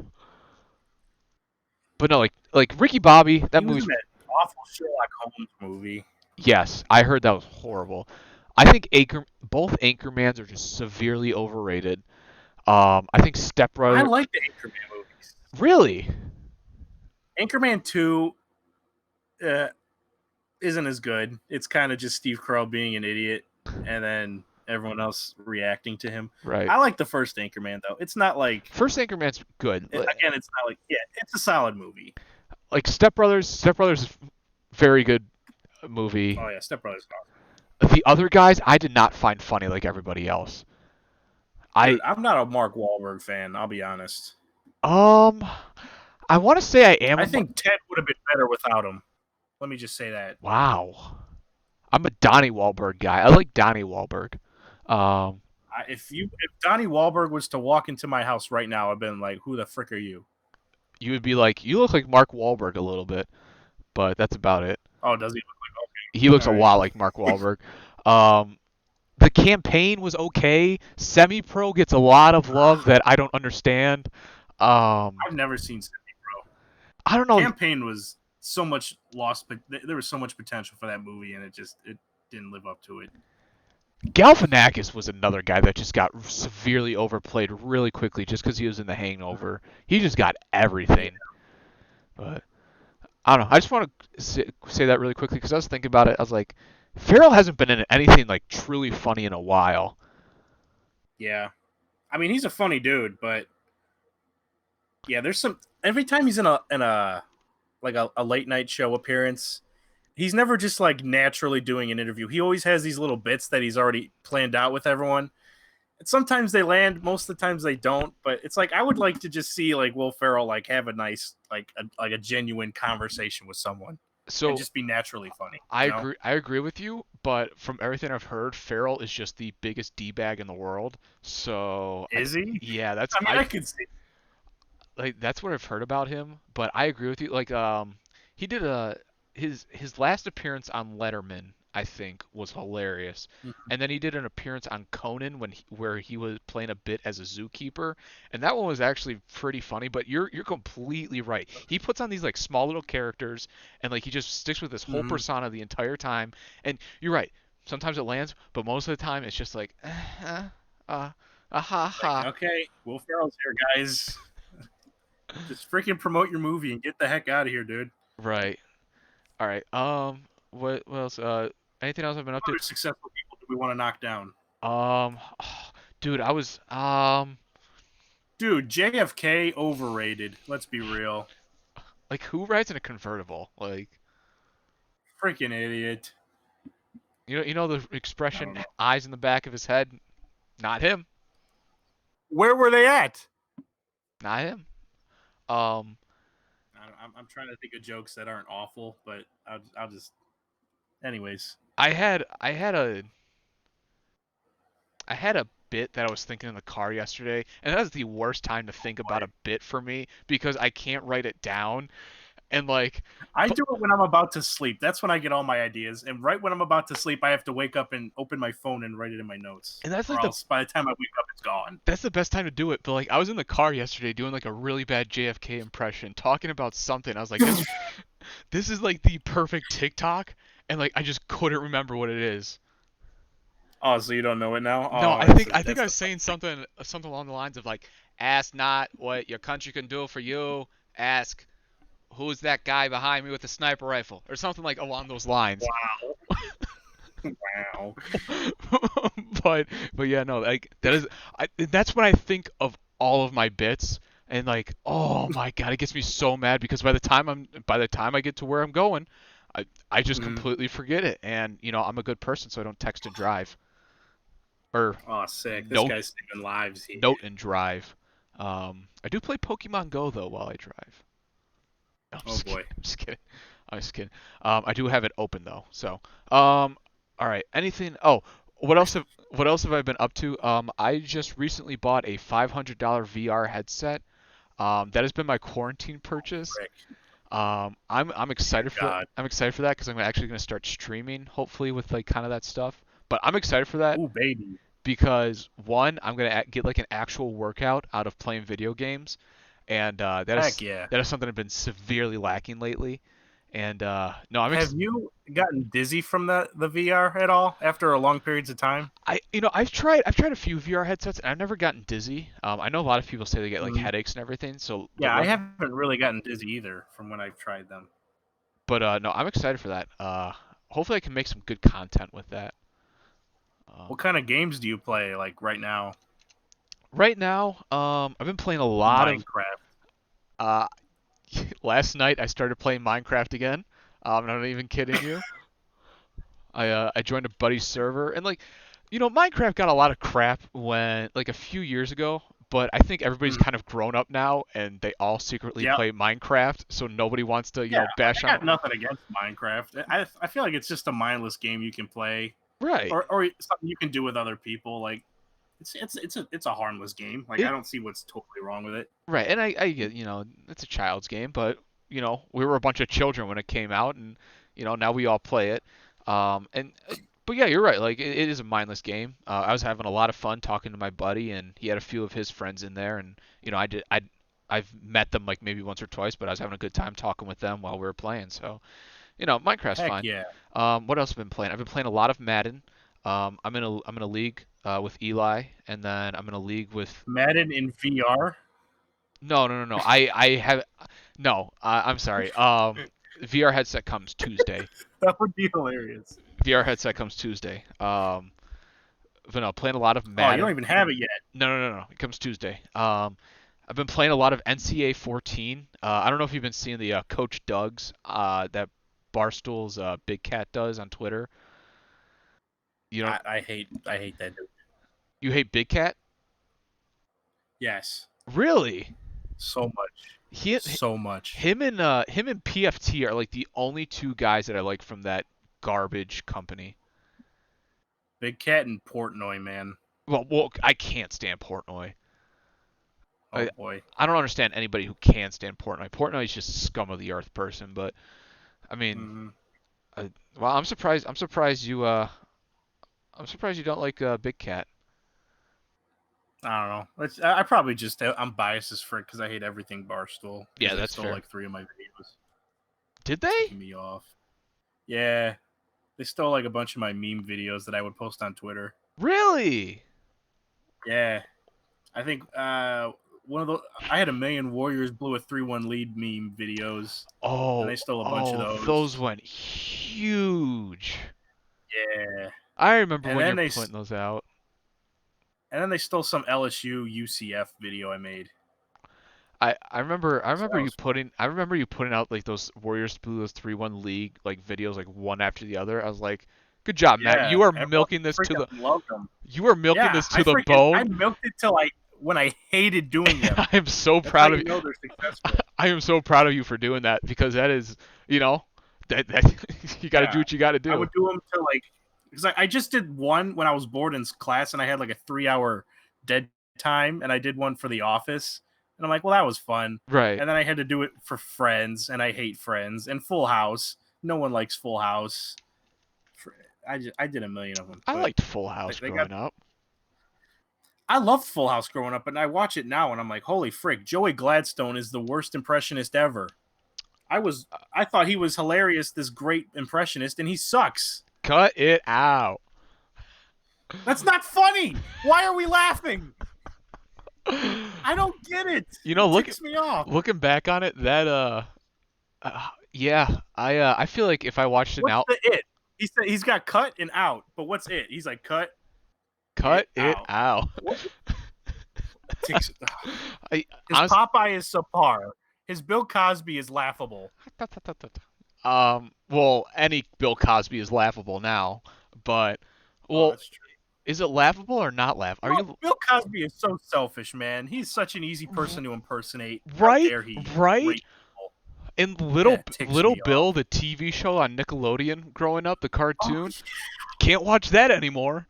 but no, like Ricky Bobby. That He was in movie's that awful Sherlock Holmes movie. yes. I heard that was horrible. I think both Anchormans are just severely overrated. I think Step I Brother. like the Anchorman movies. Really? Anchorman 2 uh, isn't as good. It's kind of just Steve Carell being an idiot and then everyone else reacting to him. Right. I like the first Anchorman though. It's not like First Anchorman's good. again, it's not like it's a solid movie. Like Step Brothers. Step Brothers is very good movie. Oh yeah, Step Brothers awesome. The other guys I did not find funny like everybody else. I Dude, I'm not a Mark Wahlberg fan, I'll be honest. um I want to say I am I a think Ted would have been better without him. Let me just say that. wow. I'm a Donnie Wahlberg guy. I like Donnie Wahlberg. Um, If Donnie Wahlberg was to walk into my house right now, I've been like, who the frick are you? you would be like, you look like Mark Wahlberg a little bit, but that's about it. Oh, does he look He like looks okay? a All right. lot like Mark Wahlberg. Um, the campaign was okay. Semi Pro gets a lot of love that I don't understand. Um, I've never seen Sydney Bro. I don't know. Campaign was so much lost, but there was so much potential for that movie, and it didn't live up to it. Galifianakis was another guy that just got severely overplayed really quickly just because he was in The Hangover. He just got Yeah. everything. But I don't know. I just want to say that really quickly because I was thinking about it. I was like, Farrell hasn't been in anything like truly funny in a while. Yeah. I mean, he's a funny dude, but yeah, there's some every time he's in a like a late night show appearance, he's never just like naturally doing an interview. He always has these little bits that he's already planned out with everyone. And sometimes they land, most of the times they don't. But it's like I would like to just see like Will Ferrell like have a nice like a genuine conversation with someone and So just be naturally funny. I You know? agree. I agree with you, but from everything I've heard, Farrell is just the biggest d bag in the world. So Is he? yeah, I mean, I could see. that's what I've heard about him. But I agree with you. Like he did a his last appearance on Letterman, I think, was hilarious. And then he did an appearance on Conan where he was playing a bit as a zookeeper, and that one was actually pretty funny. But you're completely right. He puts on these like small little characters, and like he just sticks with this whole Mm-hmm. persona the entire time. And you're right. Sometimes it lands, but most of the time it's just like, ha ha. Like, okay, Will Ferrell's here, guys. Just freaking promote your movie and get the heck out of here, dude. Right. All right. What else? Anything else I've been up What to? other successful people do we want to knock down? Um, dude, I was Dude, JFK overrated. Let's be real. like, who rides in a convertible? Like, Freaking idiot. you know the I expression don't know. eyes in the back of his head. Not him. Where were they at? Not him. Um, I'm trying to think of jokes that aren't awful, but I'll just. Anyways, I had a bit that I was thinking in the car yesterday, and that was the worst time to think about a boy. bit for me because I can't write it down. And like, I but do it when I'm about to sleep. That's when I get all my ideas. And right when I'm about to sleep, I have to wake up and open my phone and write it in my notes. and that's Or like the else by the time I wake up, it's gone. that's the best time to do it. But like, I was in the car yesterday doing like a really bad JFK impression, talking about something. I was like, this is like the perfect TikTok, and like I just couldn't remember what it is. Oh, so you don't know it now? No, Oh, I think I think that's I the was saying something along the lines of like, ask not what your country can do for you, ask who's that guy behind me with the sniper rifle, or something like along those lines. wow, wow. but but yeah, no, like that's when I think of all of my bits, and like, oh my god, it gets me so mad because by the time I get to where I'm going, I just Mm. completely forget it, and I'm a good person, so I don't text and drive or Oh, sick. This note guy's saving lives here. note and drive. I do play Pokemon Go though while I drive. No, I'm Oh just boy. kidding. I'm just kidding. I'm just kidding. I do have it open though. So, all right. Anything? Oh, what else have I been up to? I just recently bought a $500 VR headset. That has been my quarantine purchase. Frick. I'm Dear excited for God. I'm excited for that because I'm actually gonna start streaming, hopefully with like kind of that stuff. But I'm excited for that Ooh, baby. because one, I'm gonna get like an actual workout out of playing video games, and that Heck is yeah. that is something I've been severely lacking lately. And no, Have you gotten dizzy from the VR at all after a long periods of time? I've tried a few VR headsets and I've never gotten dizzy. I know a lot of people say they get like Mm. headaches and everything. So, Yeah, I haven't really gotten dizzy either from when I've tried them. but no, I'm excited for that. Hopefully I can make some good content with that. What Um, kind of games do you play like right now? right now, I've been playing a lot of. Minecraft. Uh, last night I started playing Minecraft again. I'm not even kidding you. I joined a buddy's server and like, Minecraft got a lot of crap when like a few years ago, but I think everybody's Mm. kind of grown up now and they all secretly Yep. play Minecraft, so nobody wants to, Yeah, bash I on. got nothing against Minecraft. I feel like it's just a mindless game you can play, Right. or something you can do with other people. Like it's a harmless game. Like I It don't see what's totally wrong with it. right, and I get, it's a child's game, but we were a bunch of children when it came out, and now we all play it. And but yeah, you're right. Like it is a mindless game. I was having a lot of fun talking to my buddy, and he had a few of his friends in there, and I've met them like maybe once or twice, but I was having a good time talking with them while we were playing. So Minecraft's Heck fine. yeah, What else have I been playing? I've been playing a lot of Madden. I'm in a league with Eli, and then I'm in a league with. Madden in VR. No, no, no, no. I have no. I'm sorry. VR headset comes Tuesday. That would be hilarious. VR headset comes Tuesday. But no, playing a lot of Oh, you don't Madden. even have it yet. No, no, no, no. It comes Tuesday. I've been playing a lot of NCAA 14. I don't know if you've been seeing the Coach Doug's that Barstool's Big Cat does on Twitter. You don't. I hate that dude. You hate Big Cat? Yes, Really? so much, He, so much. him and PFT are like the only two guys that I like from that garbage company. Big Cat and Portnoy, man. Well, I can't stand Portnoy. Oh I, boy. I don't understand anybody who can stand Portnoy. Portnoy is just scum of the earth person. But I mean, Hmm. well, I'm surprised. I'm surprised you don't like Big Cat. I don't know. I probably just I'm biased as frick because I hate everything Barstool because Yeah, they that's stole fair. like three of my videos, Did ticking they? me off. Yeah, they stole like a bunch of my meme videos that I would post on Twitter. Really? Yeah, I think one of the I had a million Warriors blew a 3-1 lead meme videos, and Oh, they stole a bunch of oh, those those. went huge. Yeah, I remember and when then you're putting those out. they stole some LSU UCF video I made. I So remember that you was fun. putting out like those Warriors Blues 3-1 league like videos like one after the other. I was like, good job, Matt. Yeah, everyone freaking loved them. You are milking Yeah, this to the I bone. milked it till I when I hated doing them. I am so That's how proud of you you. know they're successful. I am so proud of you for doing that because that is, you know, that you got to Yeah, do what you got to I do. would do them to like because I just did one when I was bored in class and I had like a 3 hour dead time and I did one for The Office and I'm like, well, that was fun. Right. And then I had to do it for Friends and I hate Friends and Full House. No one likes Full House. I did a million of them, I but liked Full they, House they got. growing up. I loved Full House growing up, and I watch it now and I'm like, holy frick, Joey Gladstone is the worst impressionist ever. I thought he was hilarious, this great impressionist, and he sucks. Cut it out. That's not funny. Why are we laughing? I don't get it. You know, It ticks me off. looking back on it, that yeah, I feel like if I watched it What's now, the it? He said he's got cut and out, but what's it? He's like cut it cut it out. out. What ticks? I His honestly, Popeye is subpar. His Bill Cosby is laughable. well, any Bill Cosby is laughable now, but Oh, well, that's true. is it laughable or not laugh? Are Well, you Bill Cosby is so selfish, man. He's such an easy person to impersonate. How right? dare he Right? rape people? And Yeah, it ticks Little me Bill, off. the TV show on Nickelodeon growing up, the Oh, cartoon, can't watch that anymore.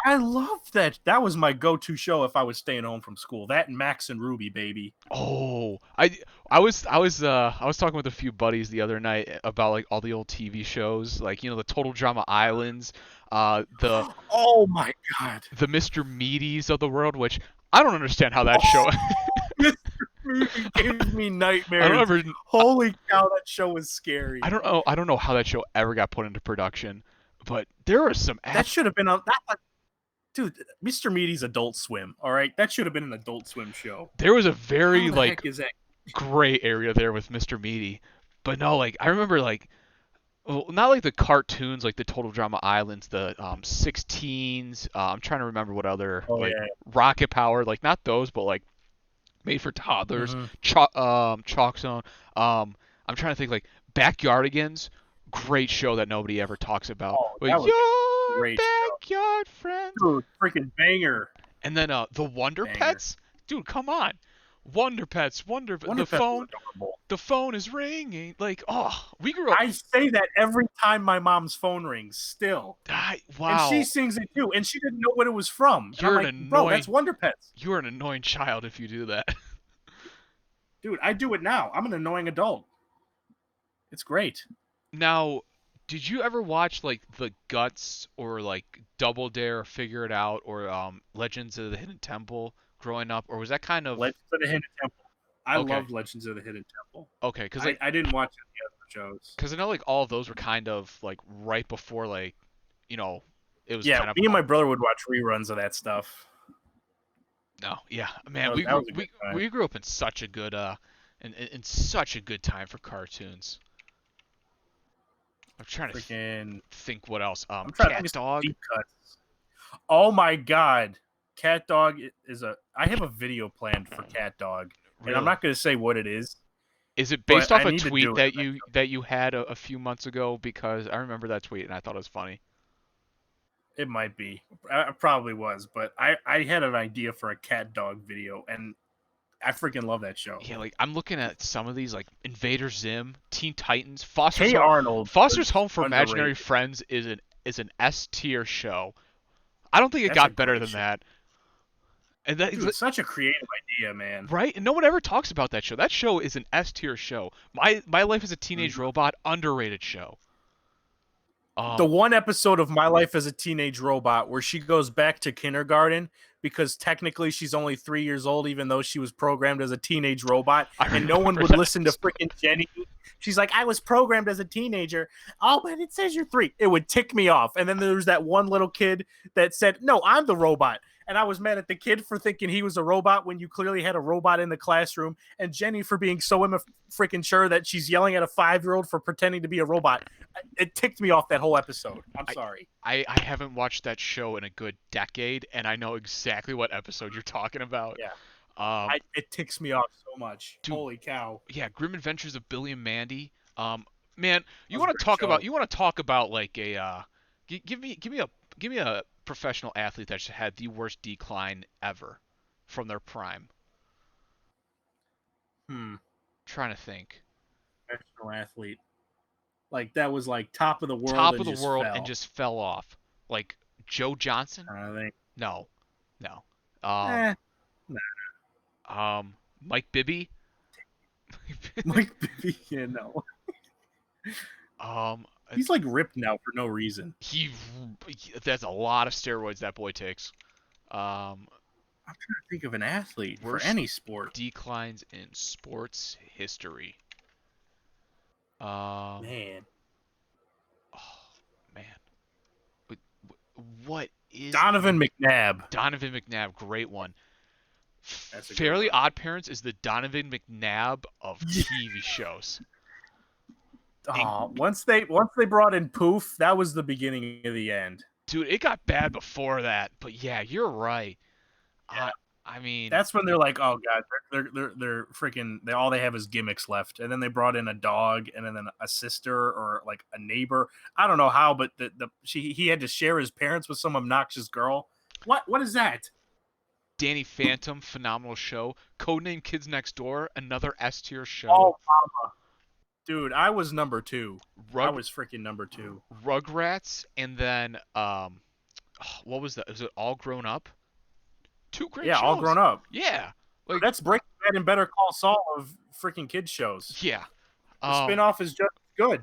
I love that. That was my go-to show if I was staying home from school. That and Max and Ruby, baby. Oh, I was talking with a few buddies the other night about like all the old TV shows, like the Total Drama Islands, uh, the Oh my god. the Mr. Meaties of the world, which I don't understand how that show. Oh, Mr. Movie gave me I don't nightmares. ever, Holy cow, that show was scary. I don't know how that show ever got put into production, but there are some That should have been on that. Dude, Mr. Meaty's Adult Swim. All right, that should have been an Adult Swim show. there was a How very the like heck is that? gray area there with Mr. Meaty, but no, like I remember like well, not like the cartoons, like the Total Drama Islands, the 16s. I'm trying to remember what other Oh like yeah. Rocket Power, like not those, but like made for toddlers. Mm-hmm. Chalk Zone. I'm trying to think like Backyardigans. Great show that nobody ever talks about. Oh, But that was a your great show. backyard friends. Dude, freaking banger. And then the Wonder Banger. Pets. Dude, come on. Wonder Pets. Wonder Pets was adorable. The phone is ringing. Like, oh, we grew up. I say that every time my mom's phone rings, still. And Wow. she sings it too, and she didn't know what it was from. And I'm You're an like, bro, that's annoying. Wonder Pets. You're an annoying child if you do that. Dude, I do it now. I'm an annoying adult. It's great. Now, did you ever watch like The Guts or like Double Dare, or Figure It Out, or Legends of the Hidden Temple growing up, or was that kind of Legends of the Hidden Temple. I okay? loved Legends of the Hidden Temple. Okay, because I didn't watch any other shows. I know like all of those were kind of like right before like you know it was Yeah, kind of me and my brother would watch reruns of that stuff. no, yeah, man, That was a good time. we grew up in such a good in such a good time for cartoons. I'm trying to Freaking, think what else. I'm trying to think Cat of some Dog. deep cuts. Oh my god, Cat Dog is a. I have a video planned for Cat Dog, and I'm Really? not going to say what it is. Is it But based off I a need to tweet do it eventually. that you had a few months ago? Because I remember that tweet and I thought it was funny. It might be. I probably was, but I had an idea for a Cat Dog video, and I freaking love that show. Yeah, like I'm looking at some of these, like Invader Zim, Teen Titans, Hey Arnold Foster's was Home for Imaginary underrated. Friends is an S tier show. I don't think it That's a got better great than show. that. And that Dude, such a creative idea, man. right? And no one ever talks about that show. That show is an S tier show. My Life as a Teenage Mhm. Robot, underrated show. The Um, one episode of My Life as a Teenage Robot where she goes back to kindergarten because technically she's only 3 years old, even though she was programmed as a teenage robot, I and no one remember would that listen to episode. freaking Jenny. She's like, I was programmed as a teenager. Oh, but it says you're 3. It would tick me off. And then there was that one little kid that said, no, I'm the robot. And I was mad at the kid for thinking he was a robot when you clearly had a robot in the classroom, and Jenny for being so freaking sure that she's yelling at a 5-year-old for pretending to be a robot. It ticked me off that whole episode. I'm I, sorry. I haven't watched that show in a good decade, and I know exactly what episode you're talking about. Yeah. Um, It ticks me off so much. dude, Holy cow. yeah, Grim Adventures of Billy and Mandy. Man, That was a great show. you want to talk about like a give me a professional athlete that had the worst decline ever. from their prime? Hmm. Trying to think. Professional athlete. Like that was like top of the world Top and of the just world and fell. just fell off. Like Joe Johnson? I think. No, no. Um, Eh. Nah. Mike Bibby. Mike Bibby. Yeah, no. um, He's like ripped now for no reason. he. That's a lot of steroids that boy takes. Um, I'm trying to think of an athlete for worst any sport. declines in sports history. Um, Man, oh man, what is Donovan McNabb. Donovan McNabb? Great one. That's a good Fairly one. Odd Parents is the Donovan McNabb of TV shows. And Oh, once they brought in Poof, that was the beginning of the end. dude, it got bad before that, but yeah, you're right. I Yeah, I mean, that's when they're like, oh god, they're freaking. All they have is gimmicks left, and then they brought in a dog, and then a sister or like a neighbor. I don't know how, but he had to share his parents with some obnoxious girl. What is that? Danny Phantom, phenomenal show. Codename Kids Next Door, another S tier show. Oh, Mamba. Dude, I was number two. I Rug was freaking number two. Rugrats, and then what was that? Was it All Grown Up? Two great Yeah, all grown shows. up. Yeah, like That's Breaking Bad and Better Call Saul of freaking kids shows. yeah. The Um, spinoff is just good.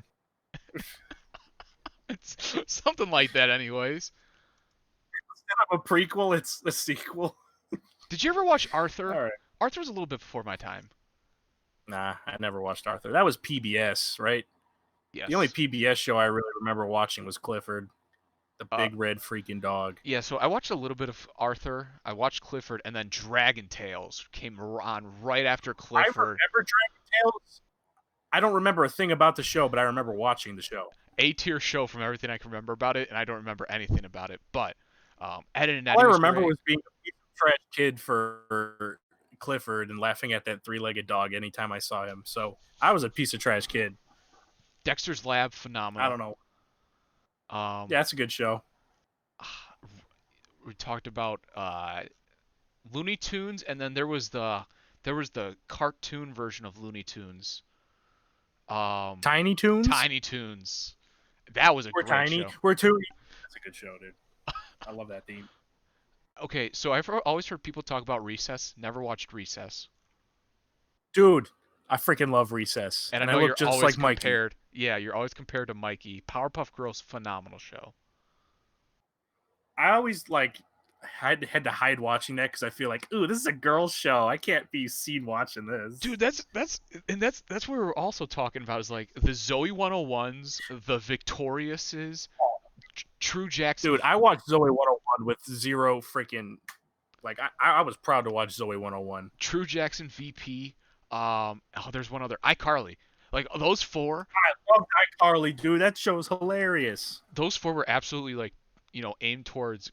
it's something like that, anyways. Instead of a prequel, it's a sequel. Did you ever watch All Arthur? right. Arthur was a little bit before my time. Nah, I never watched Arthur. That was PBS, right? The only Yes. PBS show I really remember watching was Clifford, the Uh, big red freaking dog. yeah. So I watched a little bit of Arthur. I watched Clifford, and then Dragon Tales came on right after I Clifford. remember Dragon Tales. I don't remember a thing about the show, but I remember watching the show. A tier show from everything I can remember about it, and I don't remember anything about it. But Ed and All Eddie I was remember great. was being a piece of trash kid for Clifford and laughing at that three-legged dog anytime I saw him. So I was a piece of trash kid. Dexter's Lab, I phenomenal. don't know. Um, Yeah, that's a good show. we talked about Looney Tunes, and then there was the cartoon version of Looney Tunes. Um, Tiny Toons. Tiny Toons. That was a We're great tiny. show. We're two. That's a good show, dude. I love that theme. Okay, so I've always heard people talk about Recess. Never watched Recess, Dude, I freaking love Recess. and I And I know look you're just always like Mikey. compared. Yeah, you're always compared to Mikey. Powerpuff Girls, phenomenal show. I always like had to hide watching that because I feel like, ooh, this is a girl's show. I can't be seen watching this. Dude, that's what we're also talking about is like the Zoe 101s, the Victoriouses, True Jackson, Dude, I watched Zoe 101 with zero freaking like I was proud to watch Zoe 101. True Jackson VP. Oh, there's one other, iCarly. Like those four, I love iCarly, dude. That show's hilarious. those four were absolutely like, aimed towards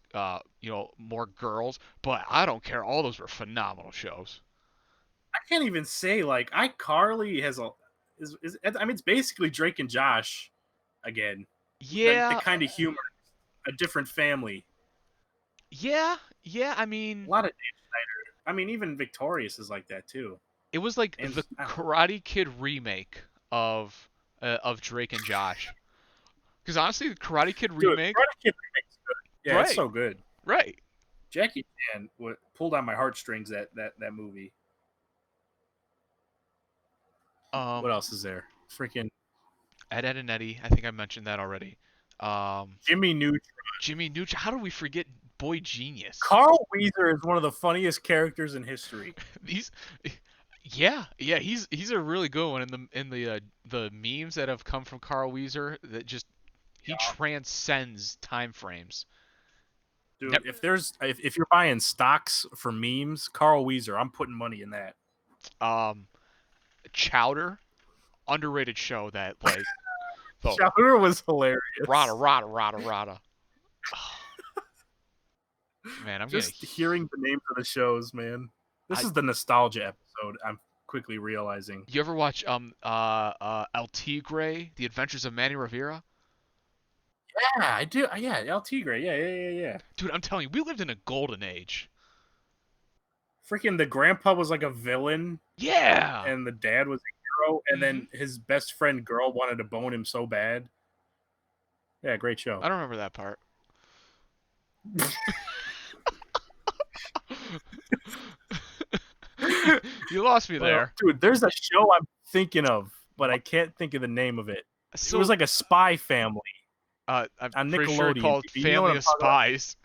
more girls, but I don't care. All those were phenomenal shows. I can't even say like iCarly has a is I mean it's basically Drake and Josh again. The Yeah, kind of humor, a different family. yeah, yeah. I A mean, lot of Dave Snyder. I mean, even Victorious is like that too. it was like And the Karate Kid remake of Drake and Josh. Because honestly, the Karate Kid dude, remake, Karate Kid remake's good. Yeah, it's right, so good. right. Jackie Chan pulled on my heartstrings that movie. What Um, else is there? Freaking Ed and Eddie. I think I mentioned that already. Um, Jimmy Neutron. Jimmy Neutron. How do we forget Boy Genius? Carl Weezer is one of the funniest characters in history. These, yeah. He's a really good one in the memes that have come from Carl Weezer. That just he Yeah. transcends time frames. Dude, if you're buying stocks for memes, Carl Weezer, I'm putting money in that. Um, Chowder, underrated show that like the Chowder was hilarious. rada. Man, I'm Just getting. hearing the names of the shows, man. This I, is the nostalgia episode. I'm quickly realizing. you ever watch El Tigre, The Adventures of Manny Rivera? Yeah, I do. Yeah, El Tigre. Yeah. Dude, I'm telling you, we lived in a golden age. Freaking the grandpa was like a villain, Yeah. and the dad was a hero, and Hmm. then his best friend girl wanted to bone him so bad. Yeah, great I show. don't remember that part. You lost me Well, there. dude, there's a show I'm thinking of, but My, I can't think of the name of it. It was so like a spy family I'm on pretty sure Nickelodeon. called You know what Family I'm of talking about? Spies.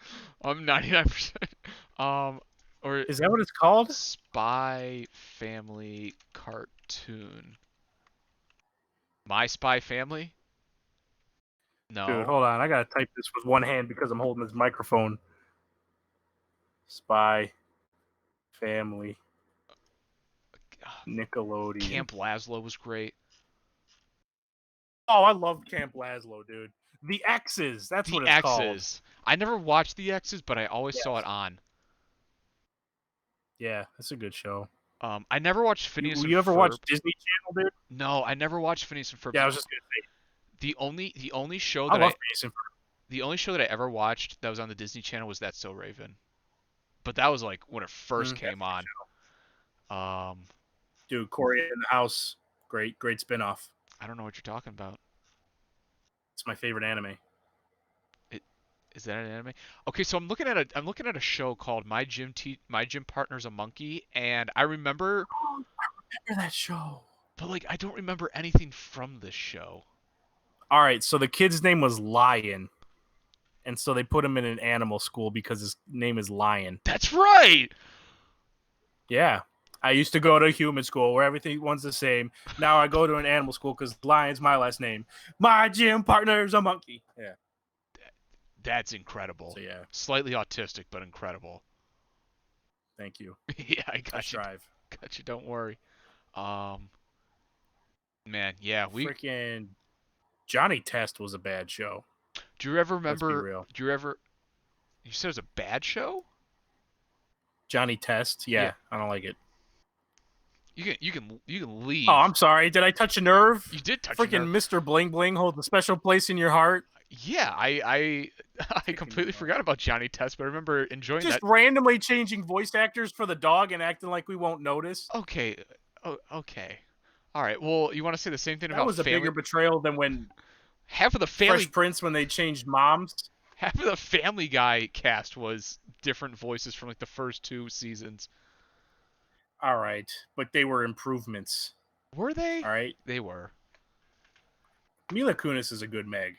I'm 99%. Um, or Is that what it's called? Spy Family cartoon. My Spy Family? Dude, No. hold on. I gotta type this with one hand because I'm holding this microphone. Spy family Nickelodeon. Camp Lazlo was great. Oh, I love Camp Lazlo, dude. The X's. That's The what it's called. X's. I never watched the X's, but I always saw it Yes. on. Yeah, that's a good show. I never watched You Phineas and you ever watch Ferb. Disney Channel, dude? No, I never watched Phineas and Ferb. Yeah, I was just gonna say. The only show I that love Phineas and Ferb. the only show that I ever watched that was on the Disney Channel was That's So Raven. But that was like when it first came That's a good on. show. Um, Dude, Corey in the House. Great spinoff. I don't know what you're talking about. It's my favorite anime. It is that an anime? Okay, so I'm looking at a show called My Gym Partner's a Monkey, and I remember, Oh, remember that show? but like I don't remember anything from this show. All right, so the kid's name was Lion, and so they put him in an animal school because his name is Lion. That's right. Yeah. I used to go to human school where everyone's the same. Now I go to an animal school because Lion's my last name. My gym partner's a monkey. Yeah. That's incredible. So yeah, Slightly autistic, but incredible. thank you. Yeah, I I got you. strive. Got you. Don't worry. Um, man, yeah. Freaking Johnny Test was a bad show. Do you ever Let's be remember? real. Do you ever? You said it was a bad show. Johnny Test, Yeah. yeah, I don't like it. You can Oh, leave. I'm sorry. Did I touch a nerve? You did touch a Freaking nerve. Mr. Bling Bling holds a special place in your heart. Yeah, I I Kicking completely you off. forgot about Johnny Test, but I remember enjoying Just that. randomly changing voice actors for the dog and acting like we won't notice. Okay. Oh, okay. All right. Well, you want to say the same thing That about was a bigger Family? betrayal than when Half of the Fresh Family Prince when they changed moms. half of the Family Guy cast was different voices from like the first two seasons. All right, but they were improvements. Were they? All right, They were. Mila Kunis is a good Meg.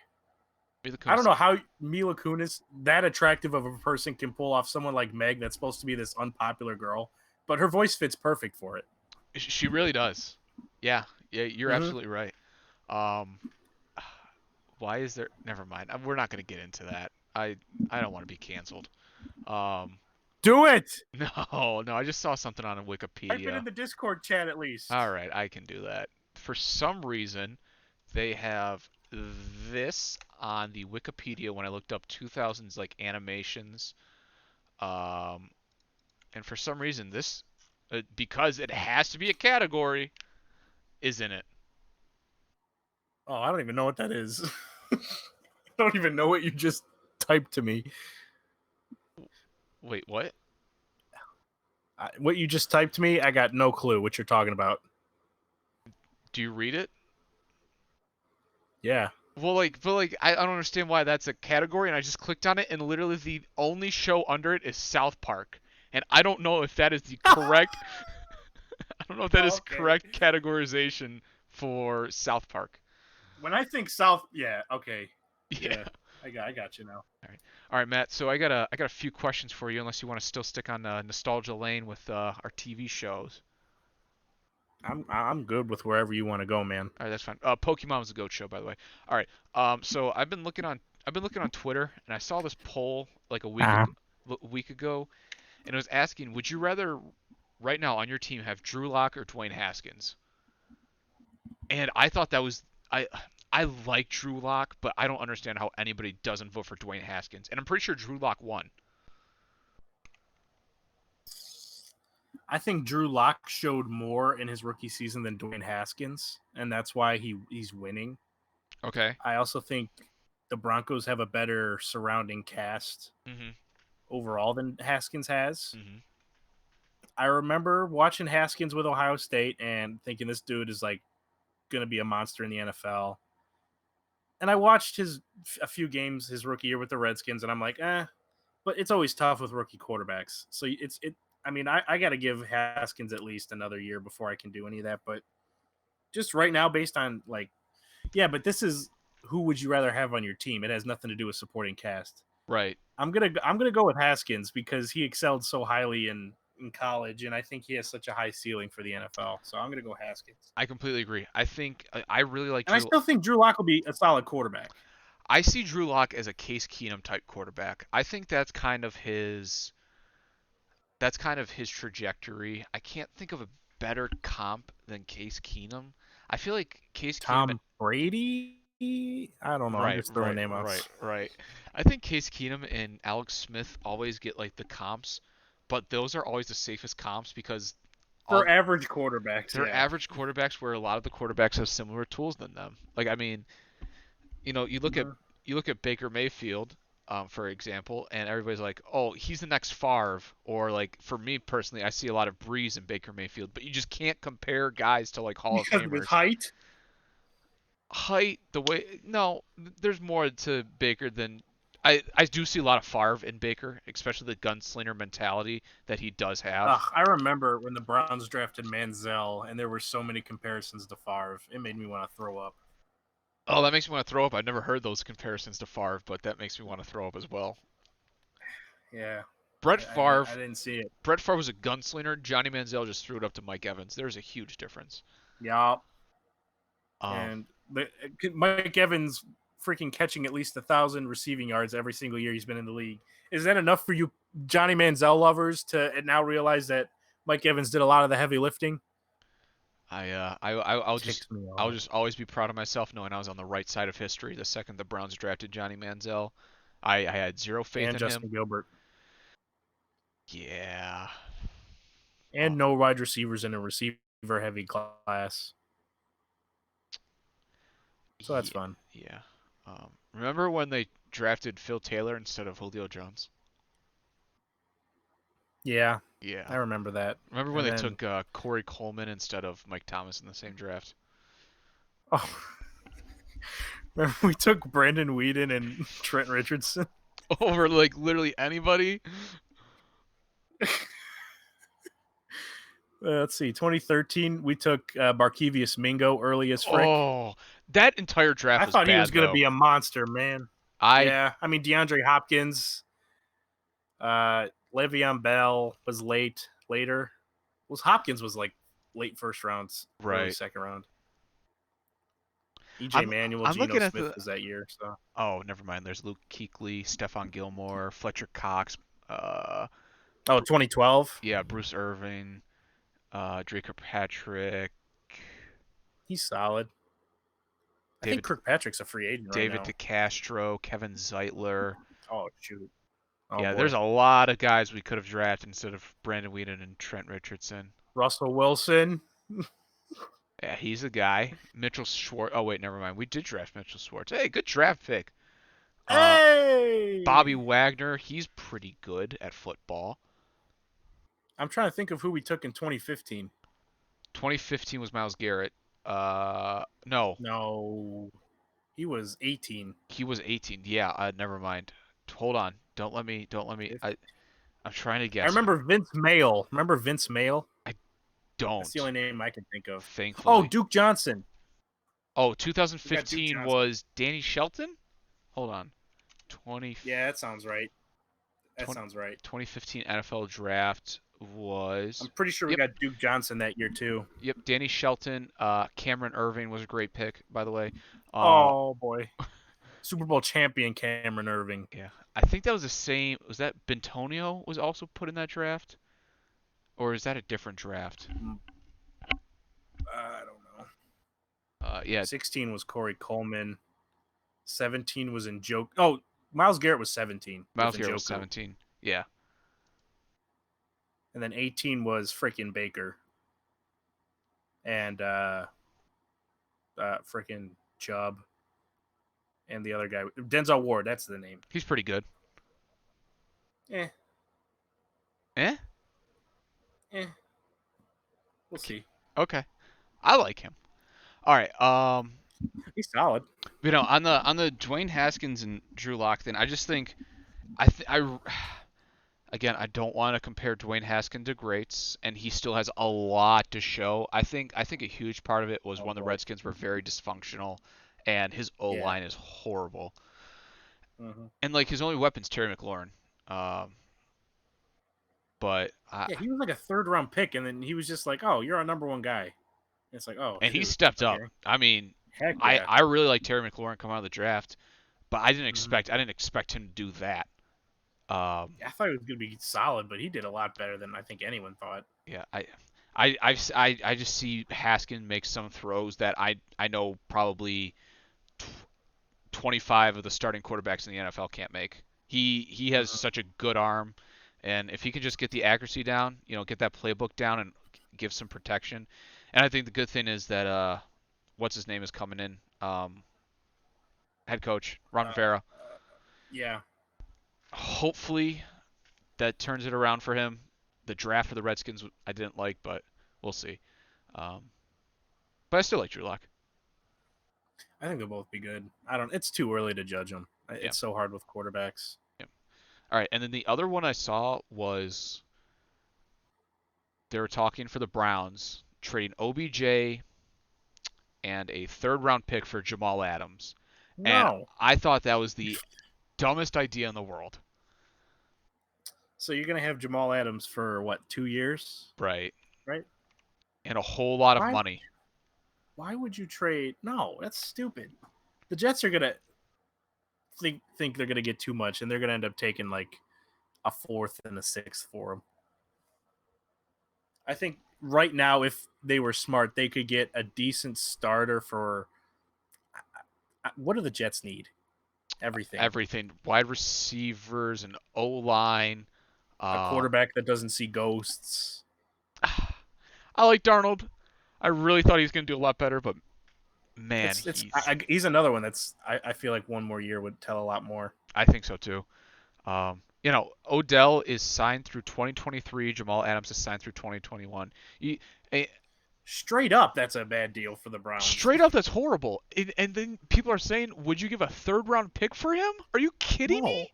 Mila I don't Kunis know is good. how Mila Kunis, that attractive of a person, can pull off someone like Meg that's supposed to be this unpopular girl, but her voice fits perfect for it. She really does. Yeah. Yeah, you're Mm-hmm. absolutely right. Um, why is there? Never mind. We're not going to get into that. I don't want to be canceled. Um, Do it. no, no. I just saw something on Type it Wikipedia. in the Discord chat at least. All right, I can do that. For some reason, they have this on the Wikipedia when I looked up 2000s like animations. Um, and for some reason, this because it has to be a category is in it. Oh, I don't even know what that is. I don't even know what you just typed to me. Wait, what? What you just typed to me, I got no clue what you're talking about. Do you read it? Yeah. Well, but I don't understand why that's a category, and I just clicked on it, and literally the only show under it is South Park, and I don't know if that is the correct. I don't know if that Oh, is okay. correct categorization for South Park. When I think South, yeah, okay, Yeah. yeah, I got you now. All right, Matt. So I got a few questions for you, unless you want to still stick on nostalgia lane with our TV shows. I'm good with wherever you want to go, man. All right, that's fine. Pokemon was a goat show, by the way. All right. So I've been looking on Twitter, and I saw this poll like a week ago, and it was asking, would you rather right now on your team have Drew Lock or Dwayne Haskins? And I thought that was I like Drew Lock, but I don't understand how anybody doesn't vote for Dwayne Haskins. And I'm pretty sure Drew Lock won. I think Drew Lock showed more in his rookie season than Dwayne Haskins, and that's why he's winning. Okay. I also think the Broncos have a better surrounding cast Mhm. overall than Haskins has. Mhm. I remember watching Haskins with Ohio State and thinking this dude is like going to be a monster in the NFL. And I watched his a few games his rookie year with the Redskins, and I'm like, but it's always tough with rookie quarterbacks. So it's it. I mean, I got to give Haskins at least another year before I can do any of that. But just right now, based on like, yeah, but this is who would you rather have on your team? It has nothing to do with supporting cast. Right. I'm gonna go with Haskins because he excelled so highly in college, and I think he has such a high ceiling for the NFL. So I'm gonna go Haskins. I completely agree. I think I really like And I Drew. still think Drew Lock will be a solid quarterback. I see Drew Lock as a Case Keenum type quarterback. I think that's kind of his trajectory. I can't think of a better comp than Case Keenum. I feel like Case Keenum. Tom Brady? I don't know. I'm Right, just throwing a right, name out. right, right. I think Case Keenum and Alex Smith always get like the comps, but those are always the safest comps because For all average quarterbacks, they're yeah. average quarterbacks where a lot of the quarterbacks have similar tools than them. Like I mean, you look at Mhm. Baker Mayfield, for example, and everybody's like, oh, he's the next Favre, or like for me personally, I see a lot of Breeze in Baker Mayfield, but you just can't compare guys to like Hall of Because of his Famers. height. Height, the way no, there's more to Baker than I do see a lot of Favre in Baker, especially the gunslinger mentality that he does have. I remember when the Browns drafted Manziel, and there were so many comparisons to Favre. It made me want to throw up. Oh, that makes me want to throw up. I've never heard those comparisons to Favre, but that makes me want to throw up as well. Yeah, Brett I, Favre, I didn't see it. Brett Favre was a gunslinger. Johnny Manziel just threw it up to Mike Evans. There's a huge difference. Yeah, Um, and Mike Evans freaking catching at least 1,000 receiving yards every single year he's been in the league. Is that enough for you, Johnny Manziel lovers, to now realize that Mike Evans did a lot of the heavy lifting? I'll Ticks me I'll off. just always be proud of myself knowing I was on the right side of history the second the Browns drafted Johnny Manziel. I had zero faith And in him. Justin Gilbert. Yeah. Uh, And no wide receivers in a receiver heavy class. So that's yeah. fun. Yeah. Remember when they drafted Phil Taylor instead of Julio Jones? Yeah, I Yeah. remember that. Remember when And they then, took Corey Coleman instead of Mike Thomas in the same draft? oh, remember we took Brandon Whedon and Trent Richardson? Over like literally anybody? Let's see, 2013, we took Barkevius Mingo early as frick. Oh, that entire draft I was thought he was bad going to though. be a monster, man. I Yeah, I mean, DeAndre Hopkins, Le'Veon Bell was later. Was Hopkins was like late first rounds, early right. second round. EJ I'm Manuel, I'm Geno looking at Smith the was that year. So, oh, never mind. There's Luke Kuechly, Stephon Gilmore, Fletcher Cox, uh, oh, 2012, yeah, Bruce Irving, Drake Kirkpatrick, he's solid. I think David Kirkpatrick's a free agent right David now. DeCastro, Kevin Zeitler. Oh shoot. Oh Yeah, there's boy. a lot of guys we could have drafted instead of Brandon Whedon and Trent Richardson. Russell Wilson. Yeah, he's a guy. Mitchell Schwartz. Oh wait, never mind. We did draft Mitchell Schwartz. Hey, good draft pick. Uh, Bobby Hey. Wagner. He's pretty good at football. I'm trying to think of who we took in 2015. 2015 was Miles Garrett. No, No, he was 18. he was 18. Yeah, never mind. Hold on. Don't let me. Don't let me. I'm trying to I guess. remember Vince Mayle. Remember Vince Mayle? I That's the don't. only name I can think of. Oh, Thankfully. Duke Johnson. Oh, We got Duke 2015 Johnson. was Danny Shelton. Hold on. 20, Yeah, that sounds right. That 20 sounds right. 2015 NFL draft I'm was. pretty sure we Yep, got Duke Johnson that year too. yep. Danny Shelton. Cameron Irving was a great pick, by the way. Uh, Oh boy, Super Bowl champion Cameron Irving. yeah. I think that was the same. Was that Bentonio was also put in that draft, or is that a different draft? I don't know. Yeah. 16 was Corey Coleman. 17 was in Joke. Oh, Miles Garrett was 17 with Miles Garrett was Njoku. 17. Yeah. And then 18 was freaking Baker. And freaking Chubb. And the other guy, Denzel Ward, that's the name. He's pretty good. Eh. Eh? Eh, we'll Okay. see. Okay. I like him. All right. He's solid. On the Dwayne Haskins and Drew Lock thing, I just think I th- I again, I don't want to compare Dwayne Haskins to greats, and he still has a lot to show. I think a huge part of it was Oh when the boy. Redskins were very dysfunctional, and his O Yeah. line is horrible, Hmm. and like his only weapon's Terry McLaurin. Um, but Yeah, he was like a third round pick, and then he was just like, "Oh, you're our number one guy." And it's like, "Oh and he shoot, stepped up. okay, I mean, heck I yeah." I really like Terry McLaurin coming out of the draft, but Hmm. I didn't expect him to do that. Um, I thought he was gonna be solid, but he did a lot better than I think anyone thought. yeah, I just see Haskin make some throws that I know probably 25 of the starting quarterbacks in the NFL can't make. He has Hmm. such a good arm, and if he can just get the accuracy down, get that playbook down and give some protection. And I think the good thing is that what's his name is coming in, head coach Ron Rivera. Yeah, Hopefully that turns it around for him. The draft for the Redskins I didn't like, but we'll see. Um, but I still like Drew Lock. I think they'll both be good. I don't. It's too early to judge them. Yeah, It's so hard with quarterbacks. yeah. All right, and then the other one I saw was they were talking for the Browns trading OBJ and a third round pick for Jamal Adams. And No. I thought that was the dumbest idea in the world. So you're gonna have Jamal Adams for what, 2 years, Right. right? And a whole lot of Why? money. Why would you trade? No, that's stupid. The Jets are gonna think they're gonna get too much, and they're gonna end up taking like a fourth and a sixth for him. I think right now, if they were smart, they could get a decent starter for what do the Jets need? Everything. Everything. Wide receivers and O line. A Uh, quarterback that doesn't see ghosts. I like Darnold. I really thought he was going to do a lot better, but man, It's he's another one that's I feel like one more year would tell a lot more. I think so too. Odell is signed through 2023. Jamal Adams is signed through 2021. Eh, Straight up, that's a bad deal for the Browns. Straight up, that's horrible. And then people are saying, would you give a third round pick for him? Are you kidding No, me?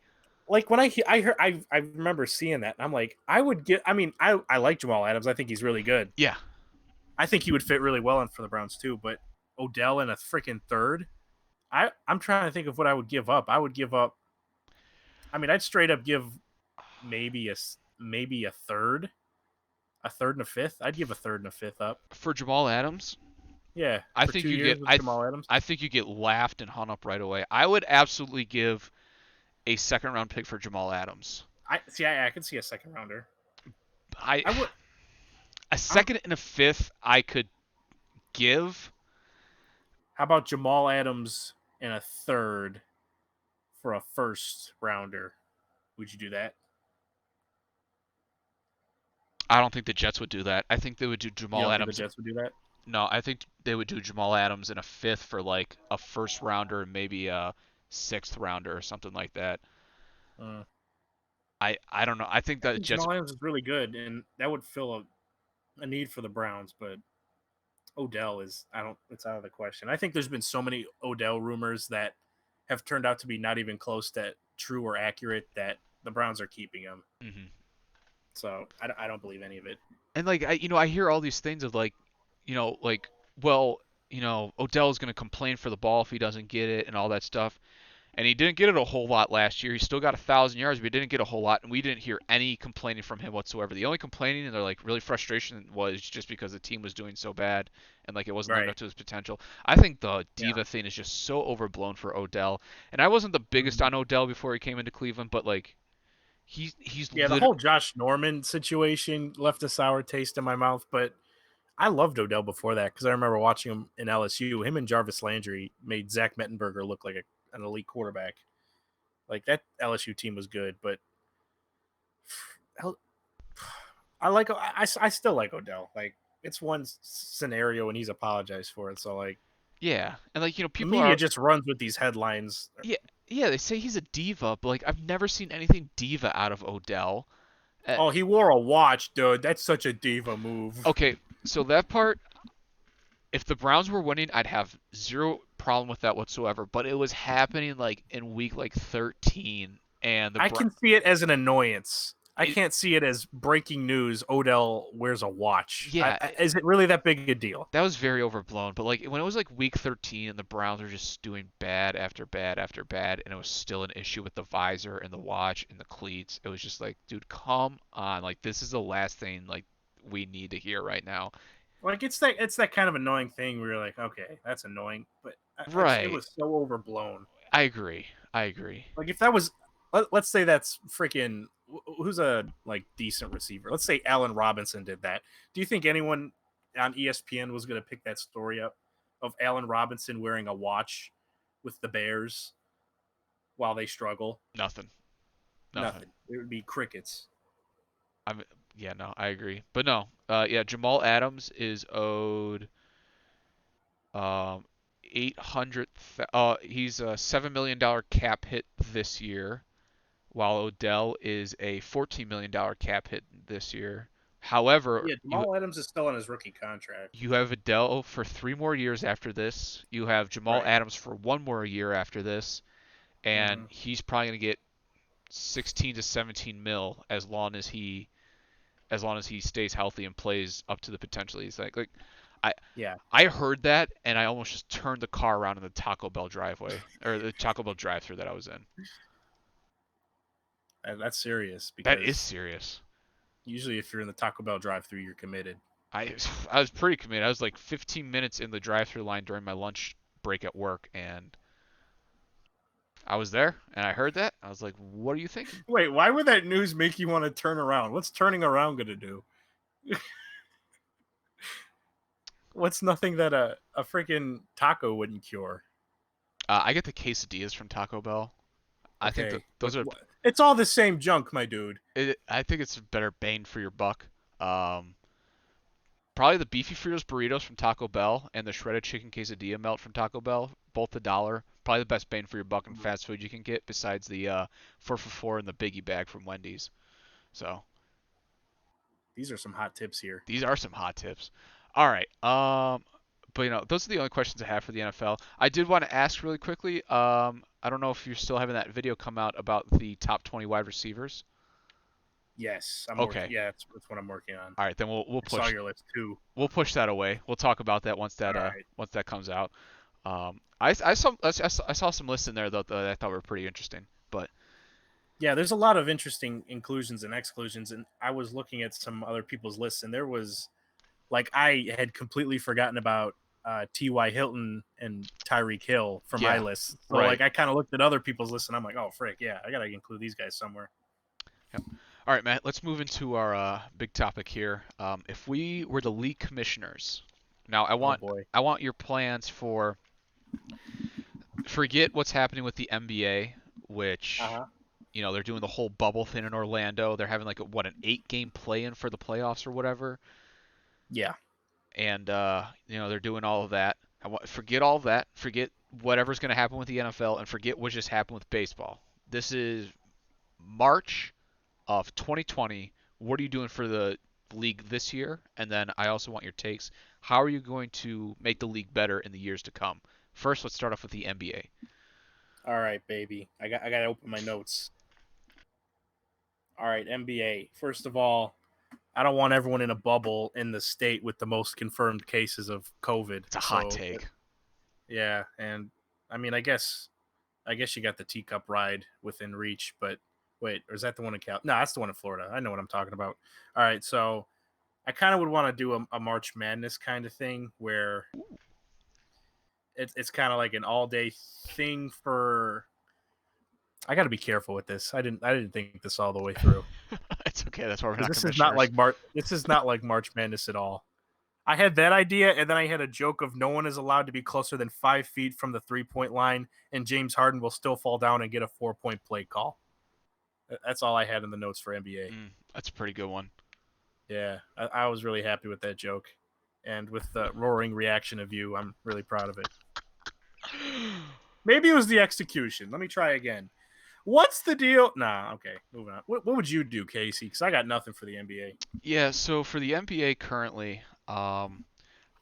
like when I heard I remember seeing that, and I'm like, I would get. I mean, I like Jamal Adams. I think he's really good. Yeah. I think he would fit really well in for the Browns too. But Odell in a freaking third. I'm trying to think of what I would give up. I would give up. I mean, I'd straight up give maybe a third and a fifth. I'd give a third and a fifth up. For Jamal Adams, Yeah, I for think two you years get with I th- Jamal Adams. I think you get laughed and hung up right away. I would absolutely give a second round pick for Jamal Adams. I see. I could see a second rounder. I I would. a I'm. second and a fifth I could give. How about Jamal Adams and a third for a first rounder? Would you do that? I don't think the Jets would do that. I think they would do You Jamal don't think the Adams. Jets would do that? No, I think they would do Jamal Adams in a fifth for like a first rounder and maybe a sixth rounder or something like that. Uh, I don't know. I think I the think Jets. Jamal Adams is really good, and that would fill a need for the Browns. But Odell is, I don't. It's out of the question. I think there's been so many Odell rumors that have turned out to be not even close to true or accurate that the Browns are keeping him. Mhm. So I don't believe any of it. And like I hear all these things of like, like, well, Odell's gonna complain for the ball if he doesn't get it and all that stuff. And he didn't get it a whole lot last year. He still got 1,000 yards, but he didn't get a whole lot, and we didn't hear any complaining from him whatsoever. The only complaining and they're like really frustration was just because the team was doing so bad and like it wasn't living Right. up to his potential. I think the Yeah. diva thing is just so overblown for Odell. And I wasn't the biggest Mhm. on Odell before he came into Cleveland, but like he's Yeah, the lit. whole Josh Norman situation left a sour taste in my mouth, but I loved Odell before that because I remember watching him in LSU. Him and Jarvis Landry made Zach Mettenberger look like an elite quarterback. Like that LSU team was good, but I like I still like Odell. Like it's one scenario and he's apologized for it. So like Yeah, and like the people media are. just runs with these headlines. Yeah, yeah, they say he's a diva, but like I've never seen anything diva out of Odell. Uh, Oh, he wore a watch, dude. That's such a diva move. okay, so that part, if the Browns were winning, I'd have zero problem with that whatsoever. But it was happening like in week like 13, and I can see it as an annoyance. I can't see it as breaking news. Odell wears a watch. yeah, Is it really that big a deal? that was very overblown. But like when it was like week 13 and the Browns were just doing bad after bad after bad, and it was still an issue with the visor and the watch and the cleats, it was just like, dude, come on! Like this is the last thing like we need to hear right now. Like it's that kind of annoying thing where you're like, okay, that's annoying, but it Right. was so overblown. I agree. I agree. Like if that was, let's say that's freaking who's a like decent receiver. Let's say Allen Robinson did that. Do you think anyone on ESPN was going to pick that story up of Allen Robinson wearing a watch with the Bears while they struggle? Nothing. Nothing. Nothing. It would be crickets. I'm yeah, no, I agree. But no, yeah, Jamal Adams is owed 800. He's a $7 million cap hit this year, while Odell is a $14 million cap hit this year. However, Yeah, Jamal Adams is still on his rookie contract. you have Odell for 3 more years after this. You have Jamal Right. Adams for 1 more year after this, and Mm-hmm. he's probably gonna get 16 to 17 mil as long as he stays healthy and plays up to the potential he's like I Yeah, I heard that and I almost just turned the car around in the Taco Bell driveway or the Taco Bell drive-through that I was in. that's serious That is because serious. usually if you're in the Taco Bell drive-through, you're committed. I I was pretty committed. I was like 15 minutes in the drive-through line during my lunch break at work and I was there and I heard that. I was like, "What are you thinking?" Wait, why would that news make you want to turn around? What's turning around going to do? What's nothing that a freaking taco wouldn't cure? I get the quesadillas from Taco Bell. I think that Okay, those are it's all the same junk, my dude. I think it's a better bang for your buck. Um, Probably the beefy Fritos burritos from Taco Bell and the shredded chicken quesadilla melt from Taco Bell, both $1. Probably the best bang for your buck in fast food you can get, besides the 4 for $4 and the biggie bag from Wendy's. So These are some hot tips here. these are some hot tips. All right. But those are the only questions I have for the NFL. I did want to ask really quickly. I don't know if you're still having that video come out about the top 20 wide receivers. Yes, I'm working. Okay. Yeah, that's what I'm working on. All right, then we'll I saw push your list too. we'll push that away. We'll talk about that All right. once that comes out. I saw some lists in there though that I thought were pretty interesting. But Yeah, there's a lot of interesting inclusions and exclusions, and I was looking at some other people's lists, and there was like I had completely forgotten about T.Y. Hilton and Tyreek Hill from my yeah, list. So right. like I kind of looked at other people's lists, and I'm like, oh frick, yeah, I gotta include these guys somewhere. Yep. All right, Matt. Let's move into our big topic here. If we were the league commissioners, now Oh boy. I want your plans for forget what's happening with the NBA, Uh which huh. they're doing the whole bubble thing in Orlando. They're having like an 8 game play-in for the playoffs or whatever. Yeah. And they're doing all of that. Forget all of that. Forget whatever's going to happen with the NFL, and forget what just happened with baseball. This is March of 2020. What are you doing for the league this year? And then I also want your takes. How are you going to make the league better in the years to come? First, let's start off with the NBA. All right, baby. I gotta open my notes. All right, NBA. First of all, I don't want everyone in a bubble in the state with the most confirmed cases of COVID. It's a hot So take. yeah, and I mean, I guess you got the teacup ride within reach, but wait, or is that the one in Cal? No, that's the one in Florida. I know what I'm talking about. All right, so I kind of would want to do a March Madness kind of thing where it's kind of like an all day thing for. I got to be careful with this. I didn't think this all the way through It's okay. That's why we're because not this is not commissioners. like March Madness at all. I had that idea, and then I had a joke of no one is allowed to be closer than 5 feet from the 3 point line, and James Harden will still fall down and get a 4 point play call. That's all I had in the notes for NBA. That's a pretty good one. Yeah, I was really happy with that joke, and with the roaring reaction of you, I'm really proud of it. Maybe it was the execution. Let me try again. What's the deal? Nah, okay, moving on. What would you do, Casey? Because I got nothing for the NBA. Yeah, so for the NBA currently,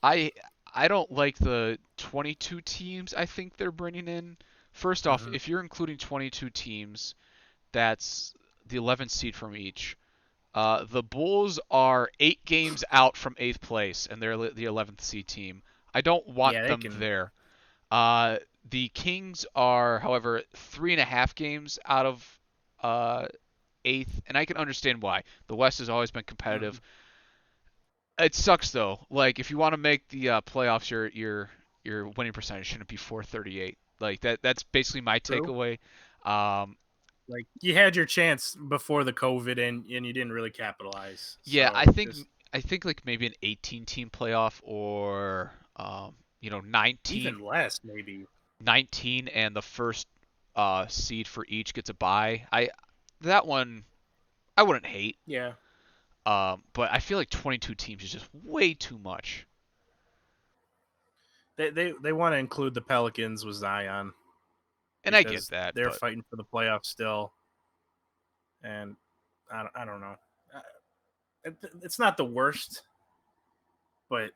I I don't like the 22 teams I think they're bringing in. First off, Mm-hmm. if you're including 22 teams, that's the 11th seed from each. The Bulls are 8 games out from 8th place, and they're the 11th seed team. I don't want Yeah, they them can. there. Uh, the Kings are, however, 3.5 games out of uh, 8th, and I can understand why. The West has always been Mhm. competitive. It sucks though. Like if you want to make the playoffs, your winning percentage shouldn't be 438. Like that's basically my True. takeaway. Um, Like you had your chance before the COVID, and you didn't really capitalize. yeah, So just I think like maybe an 18 team playoff or 19 even less, maybe. 19 and the first seed for each gets a bye. I that one I wouldn't hate. Yeah, But I feel like 22 teams is just way too much. they want to include the Pelicans with Zion And I get because that, they're but fighting for the playoffs still, and I don't know. Uh, It's not the worst, but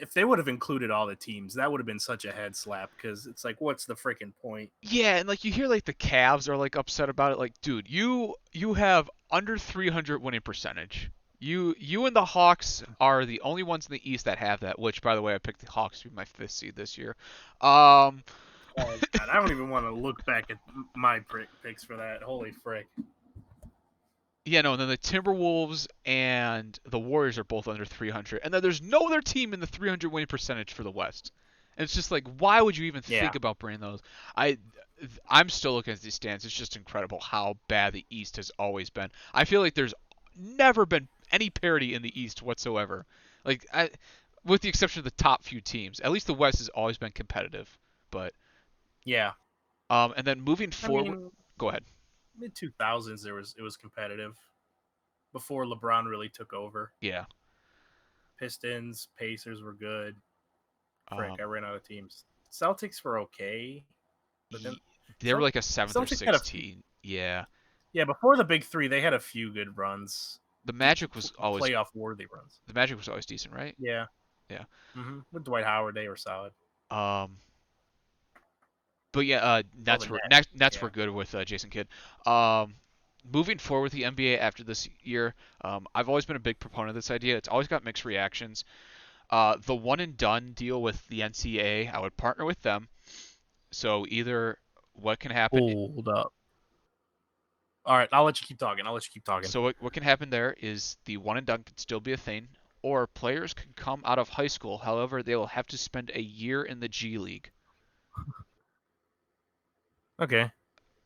if they would have included all the teams, that would have been such a head slap because it's like, what's the freaking point? yeah, and like you hear like the Cavs are like upset about it. Like, dude, you have under 300 winning percentage. You and the Hawks are the only ones in the East that have that. Which, by the way, I picked the Hawks to be my 5th seed this year. Um, Oh God, I don't even want to look back at my picks for that. Holy frick! yeah, no. And then the Timberwolves and the Warriors are both under 300, and then there's no other team in the 300 winning percentage for the West. And it's just like, why would you even Yeah, think about bringing those? I I'm still looking at these stands. It's just incredible how bad the East has always been. I feel like there's never been any parity in the East whatsoever. Like with the exception of the top few teams. At least the West has always been competitive. But yeah. and then moving I forward, mean, go ahead. mid 2000s it was competitive before LeBron really took over. Yeah. Pistons, Pacers were good. Frick, Um, I ran out of teams. Celtics were okay, but then they were like a seventh or Celtics had a sixth few. team. Yeah. Yeah, before the big three, they had a few good runs, The Magic was always playoff worthy runs. the Magic was always decent, right? Yeah, Yeah. with Dwight Howard, they were solid. Um, but yeah, Well, the Nets yeah. were good with Jason Kidd. Um, moving forward with the NBA after this year, I've always been a big proponent of this idea. It's always got mixed reactions. The one and done deal with the NCAA, I would partner with them. So either what can happen. Hold up. All right, I'll let you keep talking. I'll let you keep talking. So what can happen there is the one and done can still be a thing, or players can come out of high school. However, they will have to spend a year in the G League. Okay.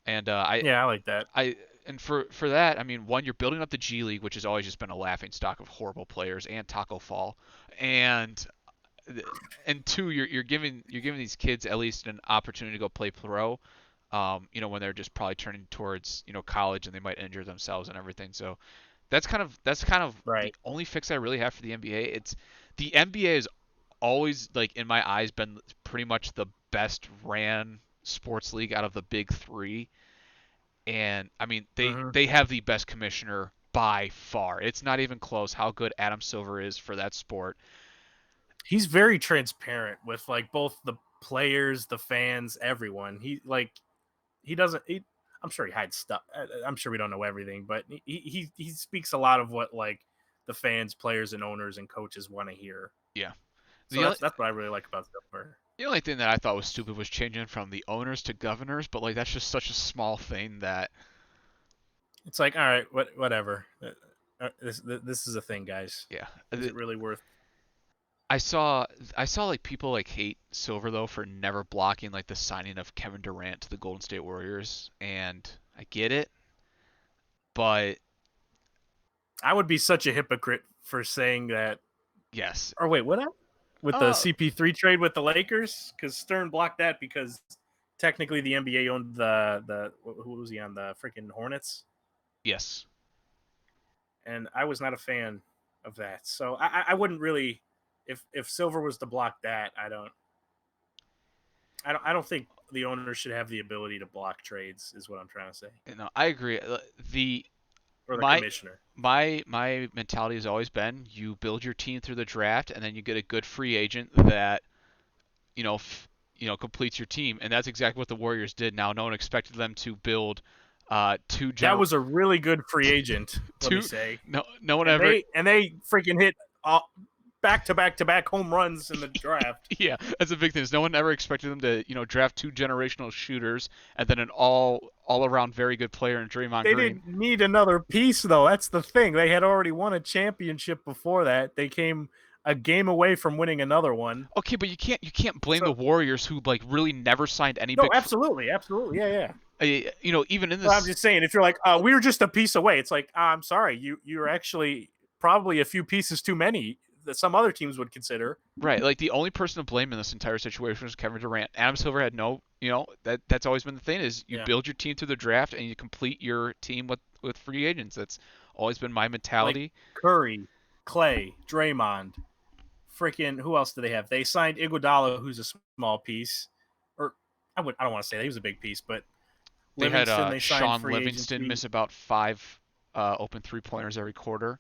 And Yeah, I like that. I and for that, I mean, one, you're building up the G League, which has always just been a laughing stock of horrible players, and Taco Fall, and and two, you're giving these kids at least an opportunity to go play pro. When they're just probably turning towards college and they might injure themselves and everything. So that's kind of the Right. only fix I really have for the NBA. It's the NBA has always like in my eyes been pretty much the best ran sports league out of the big three, and I mean hmm they have the best commissioner by far. It's not even close how good Adam Silver is for that sport. He's very transparent with like both the players, the fans, everyone. He doesn't. I'm sure he hides stuff. I'm sure we don't know everything, but he speaks a lot of what like the fans, players, and owners and coaches want to hear. Yeah. So The only that's what I really like about Silver. the only thing that I thought was stupid was changing from the owners to governors, but like that's just such a small thing that It's like, all right, whatever. This is a thing, guys. yeah. Is it really worth? I saw I saw like people like hate Silver though for never blocking like the signing of Kevin Durant to the Golden State Warriors, and I get it, but I would be such a hypocrite for saying that. yes. Or wait, what? With the Uh CP3 trade with the Lakers, because Stern blocked that because technically the NBA owned the who was he on, the freaking Hornets, yes. and I was not a fan of that. So I wouldn't really, if Silver was to block that, I don't think the owners should have the ability to block trades. Is what I'm trying to say, I agree. The or the my commissioner. my mentality has always been you build your team through the draft and then you get a good free agent that you know completes your team, and that's exactly what the Warriors did. Now no one expected them to build That was a really good free agent. Let me two say, no one and ever they freaking hit back to back to back home runs in the draft. yeah, that's a big thing. Is no one ever expected them to draft two generational shooters and then an all around very good player in Draymond They Green. didn't need another piece, though. That's the thing. They had already won a championship before that. They came a game away from winning another one. Okay, but you can't blame the So Warriors who like really never signed any no, big absolutely, absolutely, yeah, yeah. even in But I'm this. just saying, if you're like, we were just a piece away, it's like, I'm sorry, you're actually probably a few pieces too many that some other teams would consider. Right, like the only person to blame in this entire situation was Kevin Durant. Adam Silver had no, that's always been the thing is you Yeah, build your team through the draft and you complete your team with free agents. That's always been my like mentality. Curry, Clay, Draymond, freaking who else do they have? They signed Iguodala, who's a small piece, or I don't want to say that he was a big piece, but They had Livingston they signed Sean free Livingston agency. miss about 5 open 3-pointers every quarter.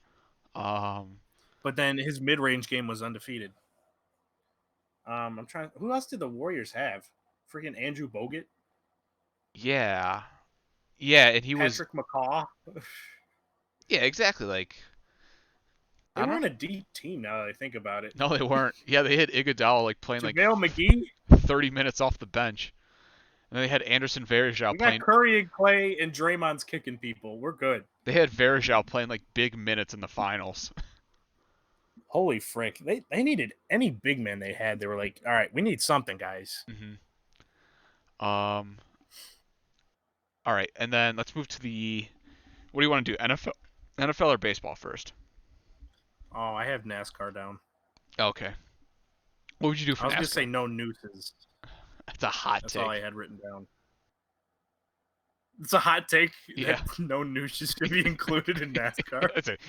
Um, But then his mid-range game was undefeated. I'm trying. Who else did the Warriors have? Freaking Andrew Bogut, yeah, yeah, and he was Patrick McCaw. yeah exactly like They I were don't in a deep team now that I think about it. no they weren't. Yeah, they had Iguodala like playing like JaVale McGee. 30 minutes off the bench. And they had Anderson We Varejao got playing. Curry and Clay and Draymond's kicking people. We're good. They had Varejao playing like big minutes in the finals. Holy frick! They needed any big man they had. They were like, all right, we need something, guys. um. All right, and then let's move to the. What do you want to do? NFL or baseball first? Oh, I have NASCAR down. Okay. What would you do I for was gonna NASCAR? say no nooses. That's a hot That's all I take. had written down. It's a hot take that Yeah. no nooses should be included in NASCAR. That's it.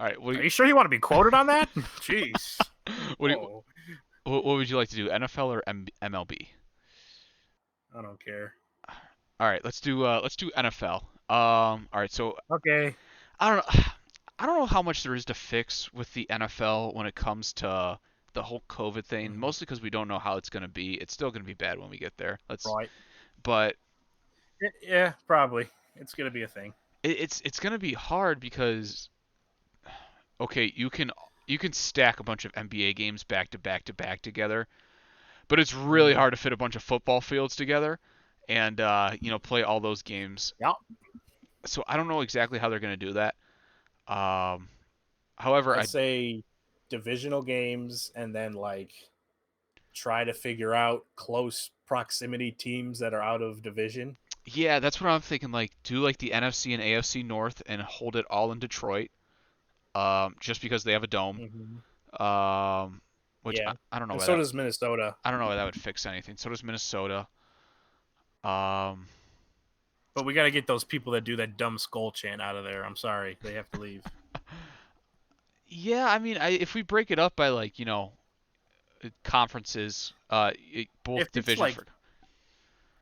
All right. Are you sure you want to be quoted on that? Jeez. What, do you, Whoa. what would you like to do? NFL or MLB? I don't care. All right. Let's do NFL. All right. So Okay. I don't know. I don't know how much there is to fix with the NFL when it comes to the whole COVID thing. Mhm. Mostly because we don't know how it's going to be. It's still going to be bad when we get there. Right. But Yeah, probably. It's gonna be a thing. it's going to be hard because okay, you can stack a bunch of NBA games back to back to back together, but it's really Mhm. hard to fit a bunch of football fields together and play all those games. Yep. So I don't know exactly how they're going to do that. Um, however, I I say divisional games and then like try to figure out close proximity teams that are out of division. yeah, that's what I'm thinking. Like, do like the NFC and AFC North and hold it all in Detroit, just because they have a dome. Mm-hmm. Which Yeah. I don't know And why so that does Minnesota. I don't know why that would fix anything. So does Minnesota. Um, But we got to get those people that do that dumb skull chant out of there. I'm sorry. They have to leave. yeah, I mean, if we break it up by like conferences, If both it's divisions like, for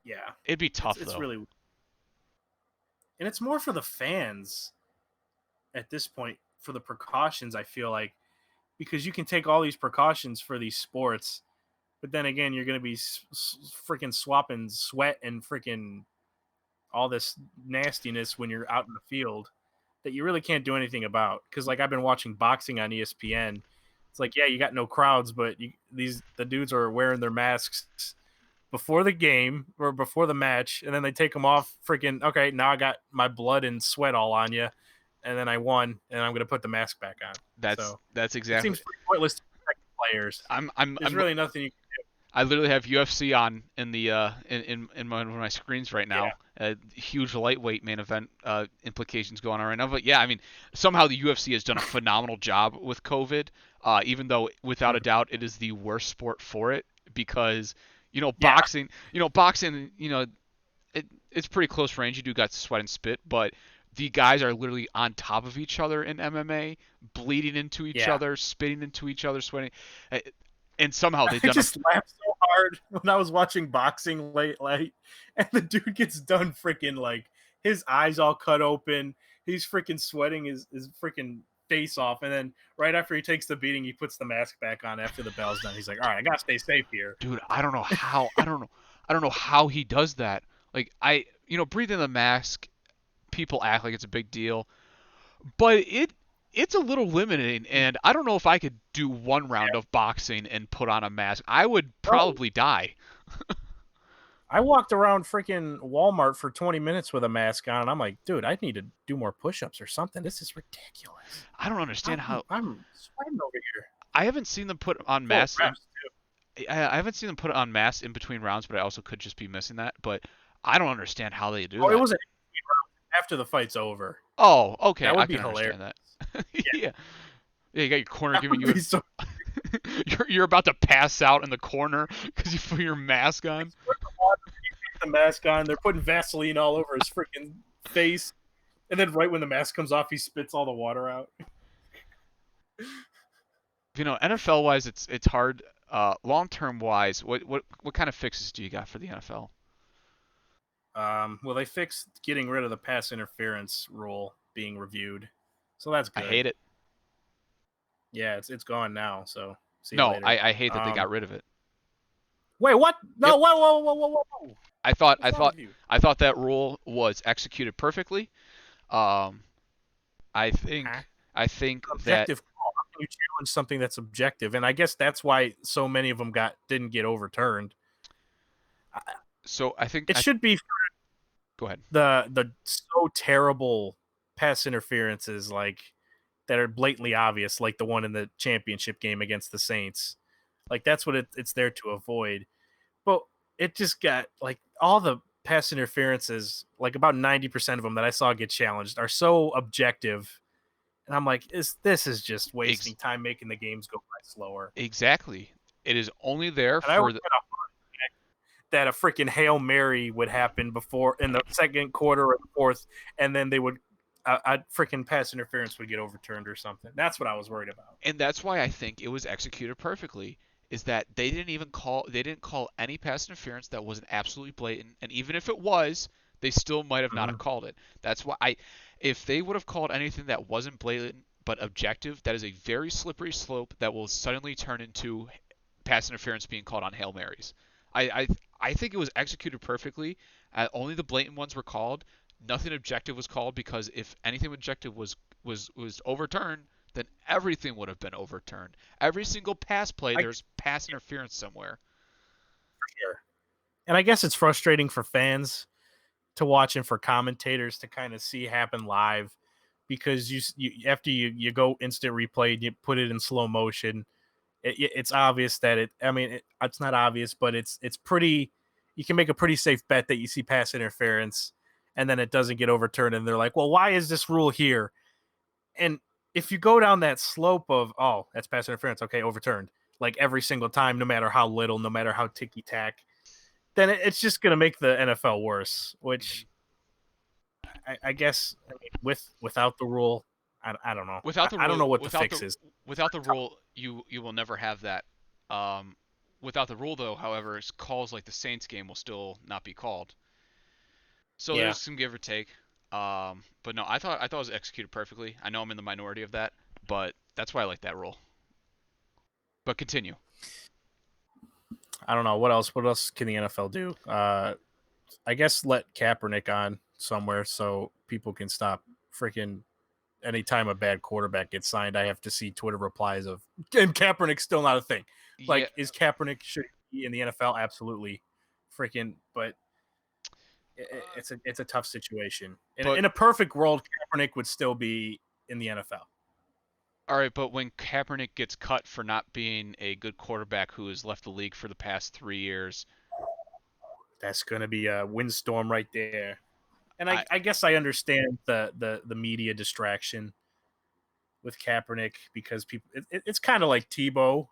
yeah, it'd be tough it's though. really, and it's more for the fans at this point for the precautions, I feel like, because you can take all these precautions for these sports, but then again, you're going to be freaking swapping sweat and freaking all this nastiness when you're out in the field that you really can't do anything about. Because like I've been watching boxing on ESPN, it's like yeah, you got no crowds, but the dudes are wearing their masks before the game or before the match, and then they take them off. Freaking okay, now I got my blood and sweat all on you, and then I won, and I'm gonna put the mask back on. That's So that's it exactly. seems pretty pointless to protect the players. I'm I'm There's I'm really nothing you can I literally have UFC on in the in one of my screens right do. Yeah. now. Huge lightweight main event implications going on right now. But yeah, I mean, somehow the UFC has done a phenomenal job with COVID. Even though without a Mhm. doubt it is the worst sport for it because Yeah. boxing, it's pretty close range. You do got sweat and spit, but the guys are literally on top of each other in MMA, bleeding into each Yeah. other, spitting into each other, sweating. and somehow they've I done a. just laughed so hard when I was watching boxing late, and the dude gets done freaking like his eyes all cut open. He's freaking sweating his freaking face off, and then right after he takes the beating, he puts the mask back on after the bell's done. He's like, "All right, I gotta stay safe here." Dude, I don't know how. I don't know how he does that. Like breathing the mask, people act like it's a big deal, but it's a little limiting, and I don't know if I could do one round of boxing and put on a mask. I would Bro, probably die. I walked around freaking Walmart for 20 minutes with a mask on, and I'm like, dude, I need to do more push-ups or something. This is ridiculous. I don't understand how. I'm sweating over here. I haven't seen them put on Full masks. reps. I haven't seen them put it on masks in between rounds, but I also could just be missing that. But I don't understand how they do Oh, it that. was after the fight's over. Oh, okay, That I would be can hilarious. understand that. Yeah. Yeah, you got your corner That giving would you be so. you're about to pass out in the corner because you put your mask on. The mask on. They're putting Vaseline all over his freaking face, and then right when the mask comes off, he spits all the water out. NFL wise, it's hard. Long term wise, what kind of fixes do you got for the NFL? Well, they fixed getting rid of the pass interference rule being reviewed, so that's I good. hate it. Yeah, it's gone now. So see you No, later. I hate that they got rid of it. Wait, what? No, Yep. whoa! I thought I What's wrong thought with you? I thought that rule was executed perfectly. Um, I Huh? think I think that Objective call. How can you challenge something that's objective? And I guess that's why so many of them didn't get overturned. so I think It I should be go ahead. the so terrible pass interferences like that are blatantly obvious, like the one in the championship game against the Saints. Like that's what it's there to avoid. But it just got like all the pass interferences, like about 90% of them that I saw get challenged are so objective. And I'm like, this is just Ex- wasting time making the games go by slower. exactly. It is only there And I for would the that a freaking Hail Mary would happen before in the second quarter or the fourth, and then they would a freaking pass interference would get overturned or something. That's what I was worried about. and that's why I think it was executed perfectly. Is that they didn't call any pass interference that wasn't absolutely blatant, and even if it was, they still might have not Mm-hmm. have called it. That's why if they would have called anything that wasn't blatant but objective, that is a very slippery slope that will suddenly turn into pass interference being called on Hail Marys. I I, I think it was executed perfectly. Only the blatant ones were called. Nothing objective was called because if anything objective was overturned, then everything would have been overturned. Every single pass play, I there's pass interference somewhere. Sure. And I guess it's frustrating for fans to watch and for commentators to kind of see happen live because you after you go instant replay and you put it in slow motion, it's obvious that it's not obvious, but it's pretty. You can make a pretty safe bet that you see pass interference, and then it doesn't get overturned, and they're like, "Well, why is this rule here?" And if you go down that slope of, "Oh, that's pass interference," okay, overturned, like every single time, no matter how little, no matter how ticky tack, then it's just going to make the NFL worse. Mhm. Which I guess without the rule, I don't know. Without the I don't rule, know what the fix is. without the rule, you will never have that. Um, Without the rule, though, however, calls like the Saints game will still not be called. So Yeah, there's some give or take. But no, I thought it was executed perfectly. I know I'm in the minority of that, but that's why I like that rule. But continue. I don't know what else. What else can the NFL do? I guess let Kaepernick on somewhere so people can stop freaking. Anytime a bad quarterback gets signed, I have to see Twitter replies of, and Kaepernick's still not a thing. Yeah. Like, is Kaepernick should he be in the NFL? Absolutely, freaking. But it's a tough situation. But In a perfect world, Kaepernick would still be in the NFL. all right, but when Kaepernick gets cut for not being a good quarterback who has left the league for the past 3 years, That's going to be a windstorm right there. And I I guess I understand the media distraction with Kaepernick because people it's kind of like Tebow,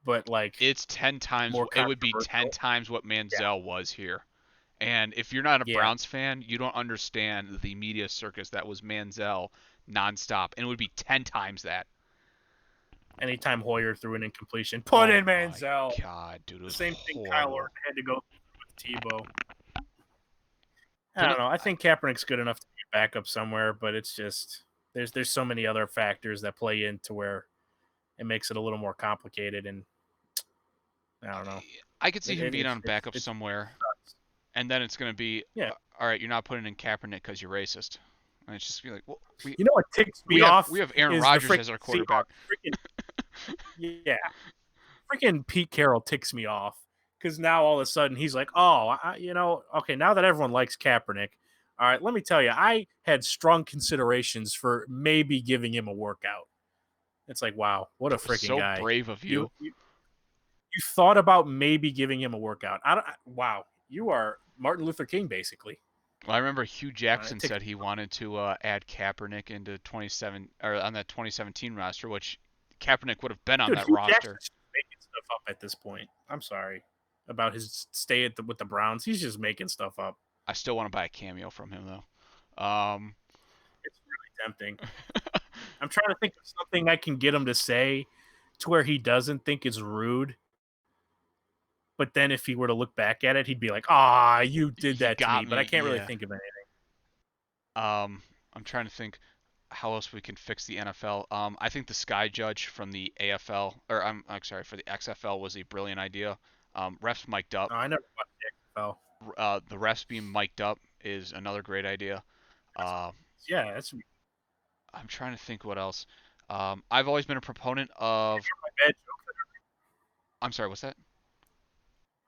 but like it's 10 times more it would be 10 controversial. times what Yeah, Manziel was here. And if you're not a yeah. Browns fan, you don't understand the media circus that was Manziel nonstop, and it would be 10 times that. Anytime Hoyer threw an incompletion, put in Manziel. My God, dude, it The was same thing Kyle horrible. Orton had to go through with Tebow. I But don't know. I think Kaepernick's good enough to be a backup somewhere, but it's just there's so many other factors that play into where it makes it a little more complicated, and I don't know. I could see It, him it, being it's on it's backup it's somewhere, and then it's gonna be, yeah. all right, you're not putting in Kaepernick because you're racist, and it's just be like, well, we You know what ticks me we have off we have Aaron is the Rodgers freaking as our quarterback. Seahawks. Freaking yeah, freaking Pete Carroll ticks me off because now all of a sudden he's like, oh, okay, now that everyone likes Kaepernick, all right, let me tell you, I had strong considerations for maybe giving him a workout. It's like, wow, what a freaking So guy. brave of You you. you, you thought about maybe giving him a workout. Wow, you are Martin Luther King basically. Well, I remember Hugh Jackson It ticks said he wanted to add Kaepernick into 27 or on that 2017 roster, which Kaepernick would have been on Dude, that Hugh roster. Jackson's just making stuff up at this point. I'm sorry about his stay with the Browns. He's just making stuff up. I still want to buy a cameo from him though. It's really tempting. I'm trying to think of something I can get him to say to where he doesn't think it's rude. But then if he were to look back at it, he'd be like, "Ah, you did You that to me." got But I me, can't really yeah. think of anything. I'm trying to think how else we can fix the NFL. I think the Sky Judge from the AFL, or I'm sorry, for the XFL was a brilliant idea. Refs mic'd up. No, I never watched the XFL. The refs being mic'd up is another great idea. Uh, Yeah, that's I'm trying to think what else. I've always been a proponent of. my bad joke. I'm sorry, what's that?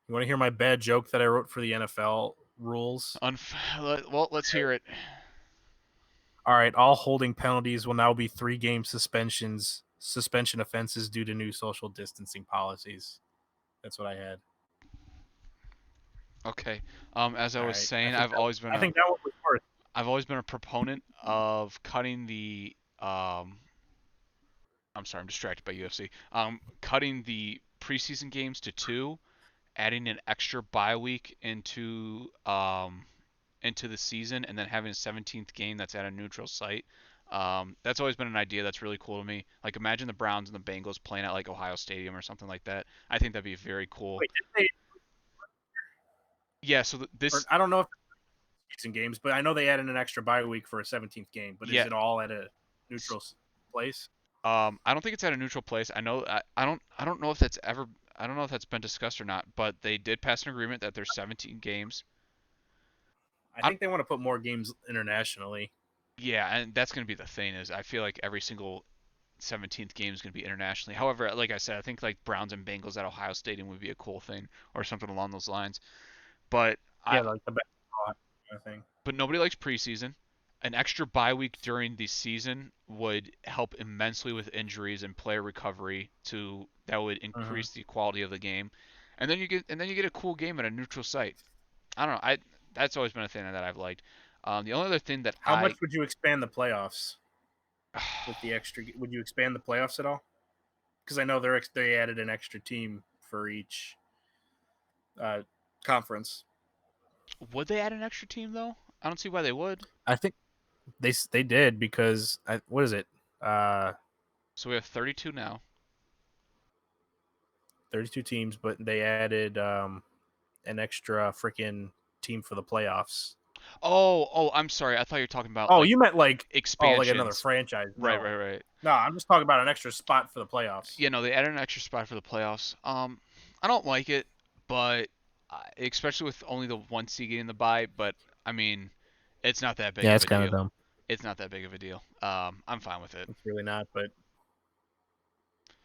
You want to hear my bad joke that I wrote for the NFL rules? Well, let's hear it. All right, all holding penalties will now be 3-game suspension offenses due to new social distancing policies. That's what I had. Okay. As I All was right, saying, I think that one was worth. I've always been a proponent of cutting the I'm sorry, I'm distracted by UFC. Cutting the preseason games to 2, adding an extra bye week into the season, and then having a 17th game that's at a neutral site. That's always been an idea that's really cool to me. Like imagine the Browns and the Bengals playing at like Ohio Stadium or something like that. I think that'd be very cool. Wait, did they? Yeah. So Or this. I don't know if season games, but I know they added an extra bye week for a 17th game. But is Yeah. it all at a neutral place? I don't think it's at a neutral place. I don't know if that's ever. I don't know if that's been discussed or not. But they did pass an agreement that there's 17 games. I I, think they want to put more games internationally. yeah, and that's going to be the thing is I feel like every single 17th game is going to be internationally. However, like I said, I think like Browns and Bengals at Ohio Stadium would be a cool thing or something along those lines. But Yeah, I like the basketball kind of thing. but nobody likes preseason. An extra bye week during the season would help immensely with injuries and player recovery to that would Mm-hmm. increase the quality of the game. And then you get a cool game at a neutral site. I don't know. I That's always been a thing that I've liked. The only other thing that How much would you expand the playoffs with the I extra? Would you expand the playoffs at all? Because I know they added an extra team for each uh, conference. would they add an extra team though? I don't see why they would. I think they did because what is it? So we have 32 now. 32 teams, but they added an extra freaking team for the playoffs. I'm sorry. I thought you were talking about Oh, like you meant like another expansions. franchise? Right, No, right, right. no, I'm just talking about an extra spot for the playoffs. Yeah, no, they added an extra spot for the playoffs. I don't like it, but especially with only the one seed getting the bye. But I mean, it's not that big Yeah, of it's a kind of deal. dumb. It's not that big of a deal. I'm fine with it. It's really not, but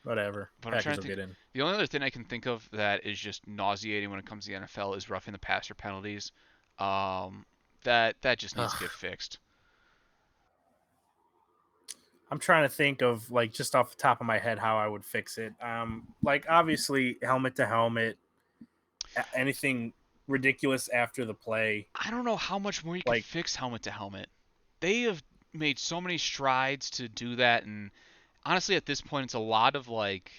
whatever. But I'm trying Packers to will think. get in. The only other thing I can think of that is just nauseating when it comes to the NFL is roughing the passer penalties. That just needs to Ugh. get fixed. I'm trying to think of like just off the top of my head how I would fix it. Like obviously helmet to helmet, anything ridiculous after the play. I don't know how much more you could Like fix helmet to helmet. They have made so many strides to do that, and honestly, at this point, it's a lot of like,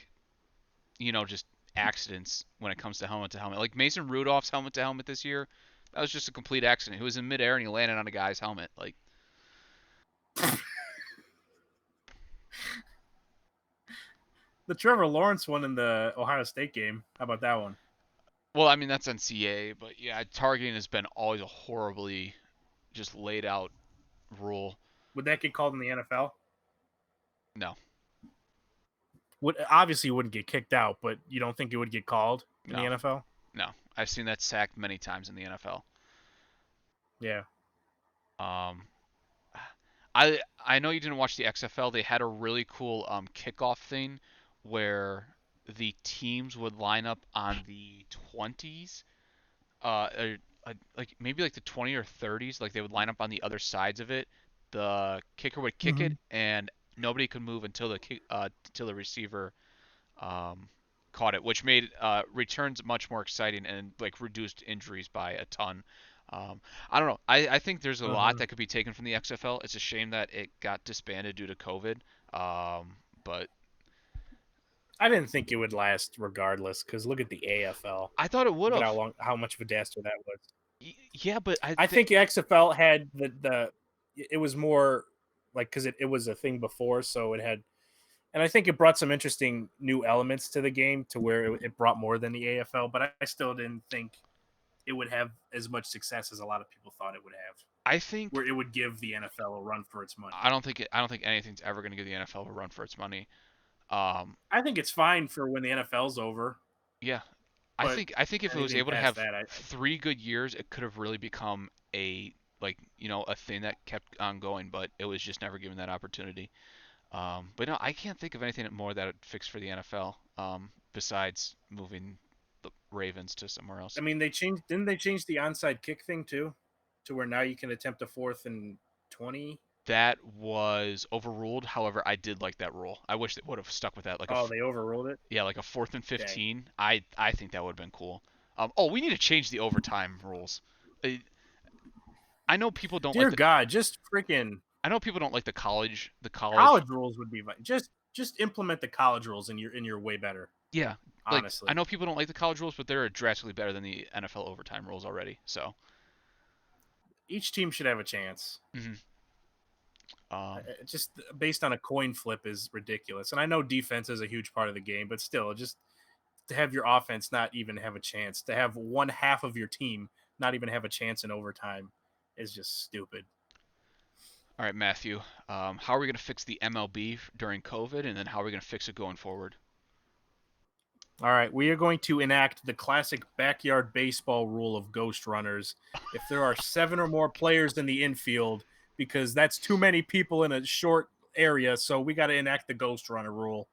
just accidents when it comes to helmet to helmet. Like Mason Rudolph's helmet to helmet this year, that was just a complete accident. He was in midair and he landed on a guy's helmet. Like, The Trevor Lawrence one in the Ohio State game. How about that one? Well, I mean that's NCAA, but yeah, targeting has been always a horribly just laid out rule. Would that get called in the NFL? No, Would obviously wouldn't get kicked out, but you don't think it would get called in the no, NFL? no. I've seen that sacked many times in the NFL. Yeah. Um, I know you didn't watch the XFL. They had a really cool kickoff thing where the teams would line up on the 20s, like maybe like the 20 or 30s. Like they would line up on the other sides of it. The kicker would kick Mm-hmm. it, and nobody could move until the receiver um, caught it, which made returns much more exciting and like reduced injuries by a ton. I don't know. I think there's a lot Mm-hmm. that could be taken from the XFL. It's a shame that it got disbanded due to COVID. But I didn't think it would last regardless, because look at the AFL. I thought it would Look at have. how much of a disaster that was. Yeah, but I I think think XFL had the it was more like because it was a thing before, so it had, and I think it brought some interesting new elements to the game to where it brought more than the AFL. But I still didn't think it would have as much success as a lot of people thought it would have, I think where it would give the NFL a run for its money. I don't think anything's ever going to give the NFL a run for its money. Um, I think it's fine for when the NFL's over, yeah, but I think if it was anything able to past have that, 3 good years, it could have really become a like a thing that kept on going. But it was just never given that opportunity. But no, I can't think of anything more that would fix for the NFL besides moving the Ravens to somewhere else. I mean, didn't they change the onside kick thing too, to where now you can attempt a 4th and 20. That was overruled. However, I did like that rule. I wish they would have stuck with that. Oh, they overruled it. Yeah, like a fourth and Dang. 15. I think that would have been cool. Oh, we need to change the overtime rules. Uh, I know people don't like Dear the God, just freaking I know people don't like the college. college rules would be just implement the college rules and you're way better. Yeah, like I Honestly, know people don't like the college rules, but they're drastically better than the NFL overtime rules already. So, each team should have a chance. mhm. um, Just based on a coin flip is ridiculous. And I know defense is a huge part of the game, but still, just to have your offense not even have a chance, to have one half of your team not even have a chance in overtime, is just stupid. all right, Matthew. How are we going to fix the MLB during COVID, and then how are we going to fix it going forward? All right, we are going to enact the classic backyard baseball rule of ghost runners. If there are 7 or more players in the infield, because that's too many people in a short area, so we got to enact the ghost runner rule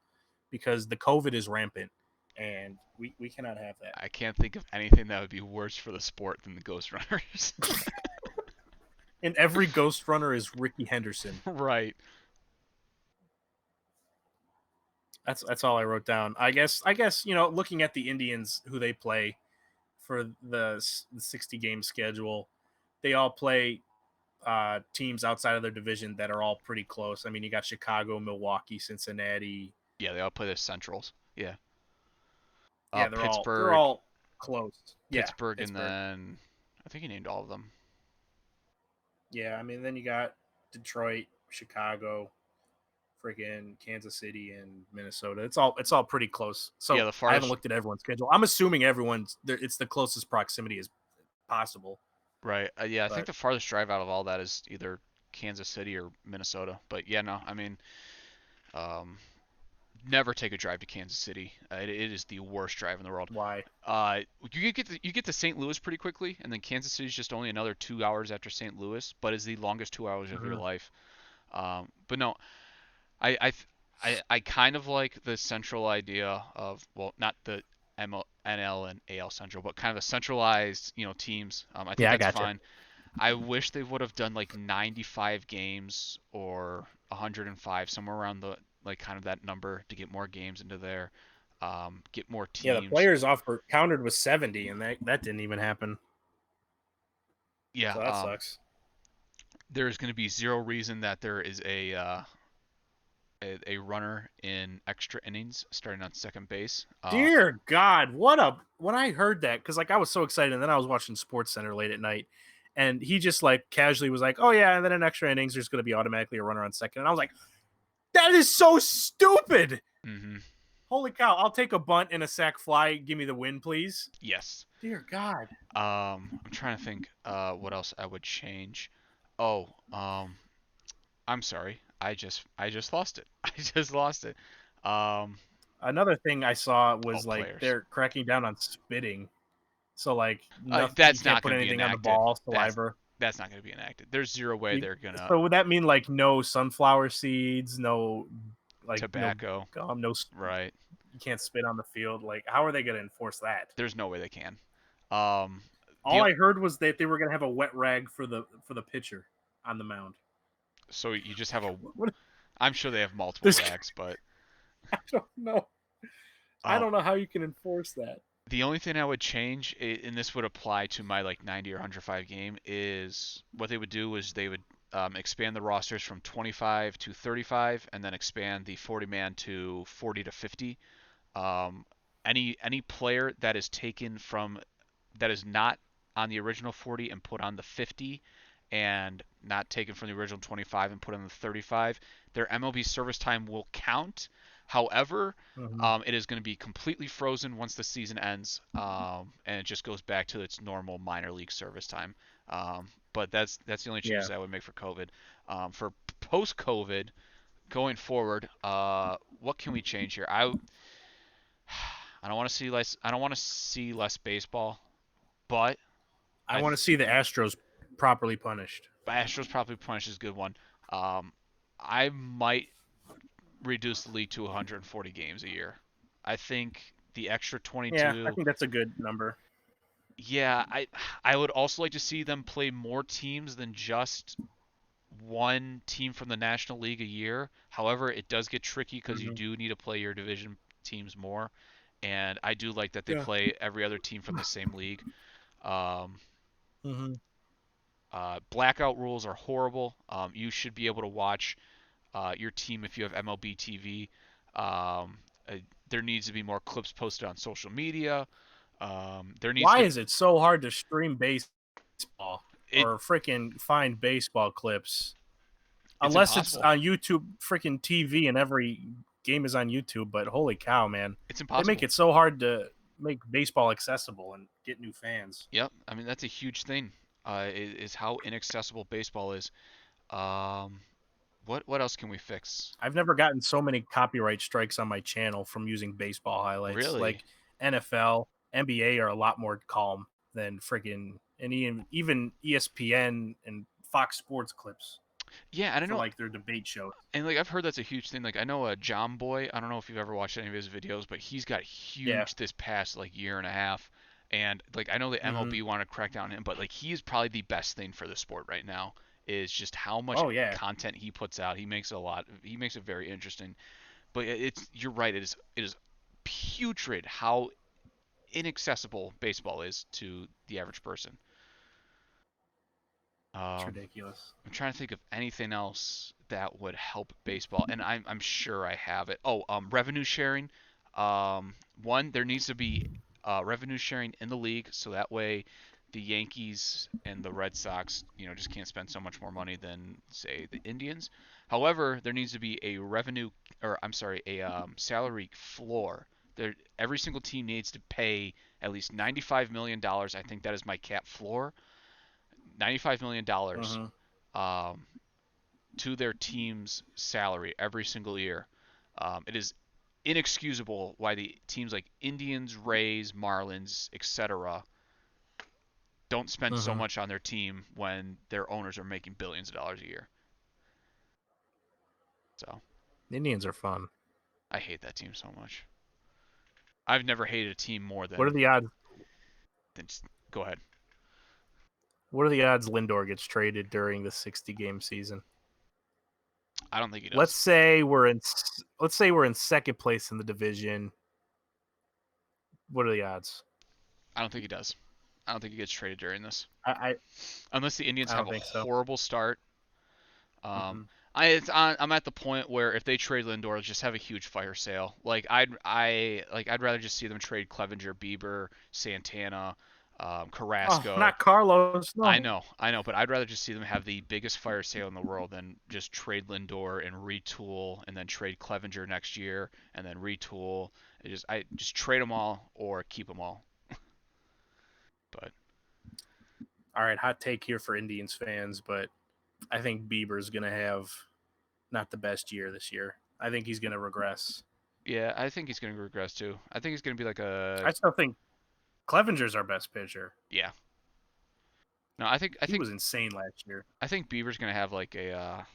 because the COVID is rampant, and we cannot have that. I can't think of anything that would be worse for the sport than the Ghost Runners. And every ghost runner is Ricky Henderson. Right. That's all I wrote down. I guess looking at the Indians who they play for the 60 game schedule, they all play teams outside of their division that are all pretty close. I mean, you got Chicago, Milwaukee, Cincinnati. Yeah, they all play the Centrals. Yeah. Yeah, they're Pittsburgh, all close. Yeah, Pittsburgh, and Pittsburgh. then I think he named all of them. Yeah, I mean, then you got Detroit, Chicago, freaking Kansas City, and Minnesota. It's all pretty close. Yeah, So the I haven't farthest. looked at everyone's schedule. I'm assuming everyone's there. It's the closest proximity as possible. Right. Yeah, I think But the farthest drive out of all that is either Kansas City or Minnesota. But yeah, no, I mean, um, never take a drive to Kansas City. It is the worst drive in the world. why? You get to St. Louis pretty quickly, and then Kansas City is just only another 2 hours after St. Louis, but is the longest 2 hours of your Mm-hmm. life. But no, I kind of like the central idea of, well, not the NL and AL Central, but kind of a centralized teams. I think Yeah, I that's gotcha. fine. I wish they would have done like 95 games or 105, somewhere around the like kind of that number to get more games into there, get more Yeah, the teams. players offer counted with 70, and that didn't even happen. Yeah, So that sucks. there's going to be zero reason that there is a runner in extra innings starting on second base. Dear God, when I heard that, because like I was so excited, and then I was watching Sports Center late at night, and he just like casually was like, "Oh yeah," and then in extra innings, there's going to be automatically a runner on second, and I was like, "That is so stupid! hmm Holy cow! I'll take a bunt and a sac fly. Give me the win, please. Yes. Dear God. I'm trying to think what else I would change. Oh, I'm sorry. I just lost it. I just lost it. Um, Another thing I saw oh, was like players. they're cracking down on spitting. So like nothing, you That's can't not put going to be anything on the enacted. ball, That's saliva. that's not going to be enacted. There's zero way You, they're gonna so would that mean like no sunflower seeds, no like no tobacco. gum, no Right. you can't spit on the field? Like how are they going to enforce that? There's no way they can. Um, All the I heard was that they were going to have a wet rag for the pitcher on the mound. so you just have a. What? I'm sure they have multiple There's, rags, but I don't know. I uh, don't know how you can enforce that. the only thing I would change, and this would apply to my like 90 or 105 game, is what they would do is they would expand the rosters from 25 to 35, and then expand the 40 man to 40 to 50. Um, any player that is taken from that is not on the original 40 and put on the 50, and not taken from the original 25 and put on the 35, their MLB service time will count. However, Mm-hmm. it is going to be completely frozen once the season ends, and it just goes back to its normal minor league service time. But that's the only Yeah, changes I would make for COVID. For post COVID, going forward, what can we change here? I don't want to see less. I don't want to see less baseball, but I I want to see the Astros properly punished. Astros probably punish is a good one. Um, I might reduce the league to 140 games a year. I think the extra Yeah, I 22. think that's a good number. Yeah, I would also like to see them play more teams than just one team from the National League a year. However, it does get tricky because you Mm-hmm. do need to play your division teams more, and I do like that they Yeah. play every other team from the same league. Um, Mm-hmm. Blackout rules are horrible. You should be able to watch your team if you have MLB TV. Um, uh, there needs to be more clips posted on social media. There needs Why to is it so hard to stream baseball it or freaking find baseball clips? it's Unless it's impossible. on YouTube freaking TV and every game is on YouTube, but holy cow, man. It's They make impossible. it so hard to make baseball accessible and get new fans. Yep. I mean that's a huge thing. Is how inaccessible baseball is. Um, what else can we fix? I've never gotten so many copyright strikes on my channel from using baseball highlights. Really? Like NFL, NBA are a lot more calm than freaking and even ESPN and Fox Sports clips Yeah, and I for know, like their debate shows. and like I've heard that's a huge thing. Like I know John Boy. I don't know if you've ever watched any of his videos, but he's got Yeah. huge this past like year and a half. And like I know the Mm-hmm. MLB want to crack down on him, but like he is probably the best thing for the sport right now. Is just how much Oh yeah. content he puts out. He makes a lot. He makes it very interesting. But it's you're right. It is putrid how inaccessible baseball is to the average person. It's Um, ridiculous. I'm trying to think of anything else that would help baseball, and I'm sure I have it. Oh, revenue sharing. One, there needs to be revenue sharing in the league, so that way the Yankees and the Red Sox, just can't spend so much more money than say the Indians. However, there needs to be a revenue, or I'm sorry, a salary floor. Every single team needs to pay at least $95 million. I think that is my cap floor. $95 million Mm-hmm. um, to their team's salary every single year. It is inexcusable why the teams like Indians, Rays, Marlins, etc. don't spend so Mm-hmm. much on their team when their owners are making billions of dollars a year. So Indians are fun. I hate that team so much. I've never hated a team more What are than the odds? just go ahead. What are the odds Lindor gets traded during the 60-game season? I don't think he Let's does. say we're in. Let's say we're in second place in the division. What are the odds? I don't think he does. I don't think he gets traded during this, I unless the Indians I have don't a think so. horrible start. Um, Mm-hmm. I'm at the point where if they trade Lindor, just have a huge fire sale. Like I'd rather just see them trade Clevenger, Bieber, Santana, Oh, Carrasco. not Carlos. No. I know, but I'd rather just see them have the biggest fire sale in the world than just trade Lindor and retool and then trade Clevenger next year and then retool. I just trade them all or keep them all. But All right, hot take here for Indians fans, but I think Bieber's going to have not the best year this year. I think he's going to regress. yeah, I think he's going to regress too. I think he's going to be like a I still think Clevenger's our best pitcher. yeah. No, He was insane last year. I think Bieber's going to have like a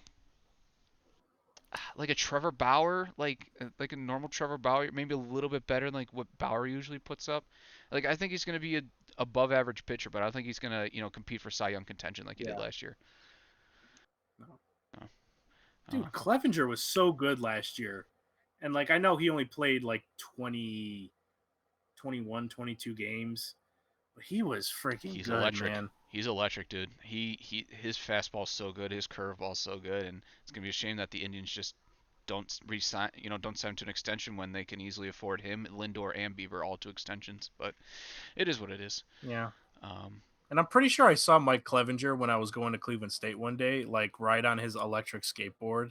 Trevor Bauer, like a normal Trevor Bauer, maybe a little bit better than like what Bauer usually puts up. Like I think he's going to be a above average pitcher, but I don't think he's going to, compete for Cy Young contention like he did Yeah. last year. No. Oh, Dude, Clevenger was so good last year. And like I know he only played like 20, 21, 22 games, but he was freaking he's good, electric. man. He's electric, dude. His fastball's so good, his curveball's so good, and it's gonna be a shame that the Indians just don't resign, don't sign him to an extension when they can easily afford him, Lindor, and Bieber all to extensions. But it is what it is. Yeah. Um, And I'm pretty sure I saw Mike Clevenger when I was going to Cleveland State one day, like ride on his electric skateboard.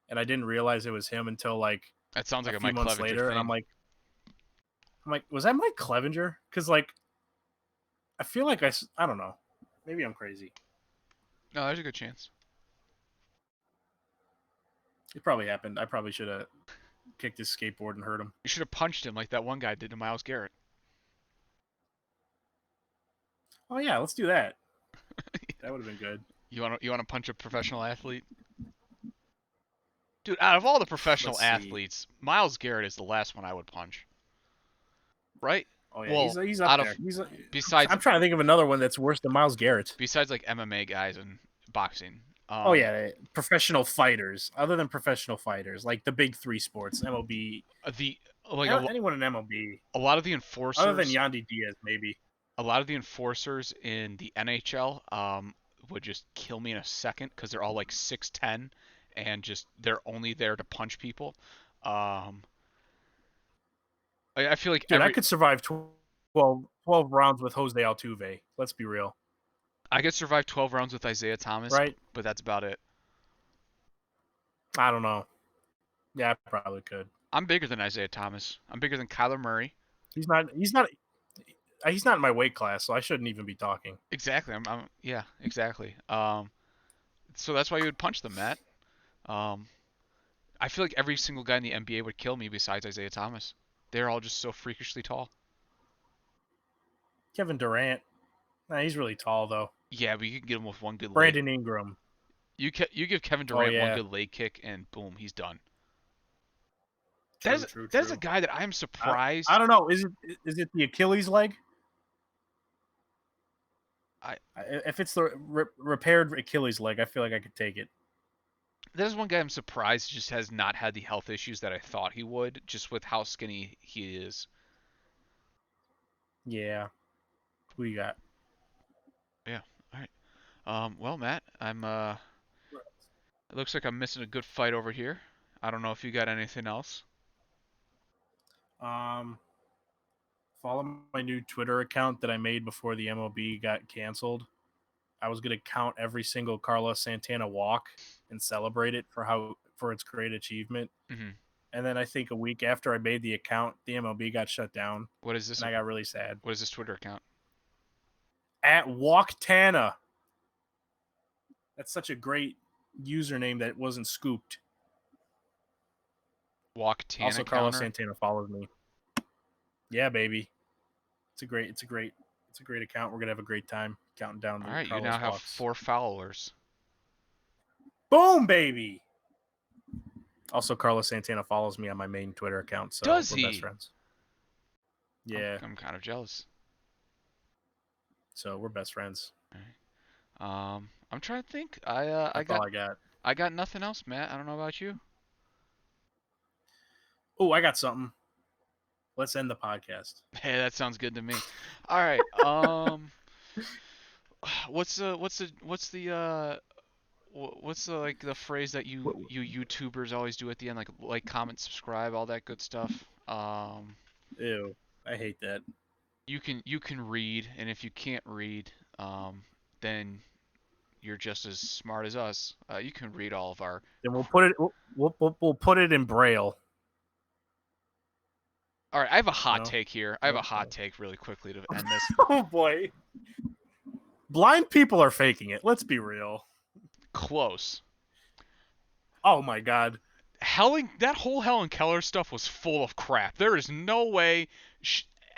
And I didn't realize it was him until like that sounds a like a few Mike months Clevenger later. And thing. I'm like, was that Mike Clevenger? Because like, I feel like I don't know. Maybe I'm crazy. No, there's a good chance. It probably happened. I probably should have kicked his skateboard and hurt him. You should have punched him like that one guy did to Miles Garrett. Oh yeah, let's do that. That would have been good. You want to punch a professional athlete? Dude, out of all the professional Let's see. athletes, Miles Garrett is the last one I would punch. Right? Oh yeah, Well, he's up out there. of He's. besides I'm trying to think of another one that's worse than Miles Garrett. besides like MMA guys and boxing. Oh yeah, professional fighters. Other than professional fighters, like the big three sports, MLB. The like Anyone in MLB, a lot of the other than enforcers, Yandy Diaz, maybe. a lot of the enforcers in the NHL would just kill me in a second because they're all like 6'10" and just they're only there to punch people. Um, I feel like Dude, I could survive 12 rounds with Jose Altuve. Let's be real. I could survive 12 rounds with Isaiah Thomas, Right? but that's about it. I don't know. Yeah, I probably could. I'm bigger than Isaiah Thomas. I'm bigger than Kyler Murray. He's not. He's not. He's not in my weight class, so I shouldn't even be talking. Exactly. Yeah, exactly. So that's why you would punch them, Matt. Um, I feel like every single guy in the NBA would kill me besides Isaiah Thomas. They're all just so freakishly tall. Kevin Durant. Nah, he's really tall though. Yeah, but you can get him with one good leg. Brandon Ingram. You give Kevin Oh Durant one yeah. good leg kick and boom, he's done. True. That is a guy that I am surprised. I don't know. Is it the Achilles leg? If it's the repaired Achilles leg, I feel like I could take it. That is one guy I'm surprised just has not had the health issues that I thought he would, just with how skinny he is. Yeah. Who you got? Yeah. All right. Well, Matt, it looks like I'm missing a good fight over here. I don't know if you got anything else. Um, follow my new Twitter account that I made before the MLB got canceled. I was gonna count every single Carlos Santana walk and celebrate it for its great achievement. Mm-hmm. And then I think a week after I made the account, the MLB got shut down, What is this? and I got really sad. What is this Twitter account? At Walktana. That's such a great username that wasn't scooped. Walk Tana Also, Carlos counter. Santana follows me. Yeah, baby. It's a great account. We're gonna have a great time counting down. All right, Carlos you now have walks. 4 followers. Boom, baby. Also, Carlos Santana follows me on my main Twitter account, so Does we're he? best friends. Yeah, I'm kind of jealous. so we're best friends. I'm trying to think. That's all I got. I got nothing else, Matt. I don't know about you. Oh, I got something. Let's end the podcast. Hey, that sounds good to me. All right. What's the like the phrase that you YouTubers always do at the end, like, comment, subscribe, all that good stuff. Ew, I hate that. you can read, and if you can't read, then you're just as smart as us. You can read all of our. Then we'll put it in braille. All right, I have a hot No. take here. I have a hot take really quickly to end this. Oh boy. Blind people are faking it. Let's be real. Close. Oh my god. That whole Helen Keller stuff was full of crap. There is no way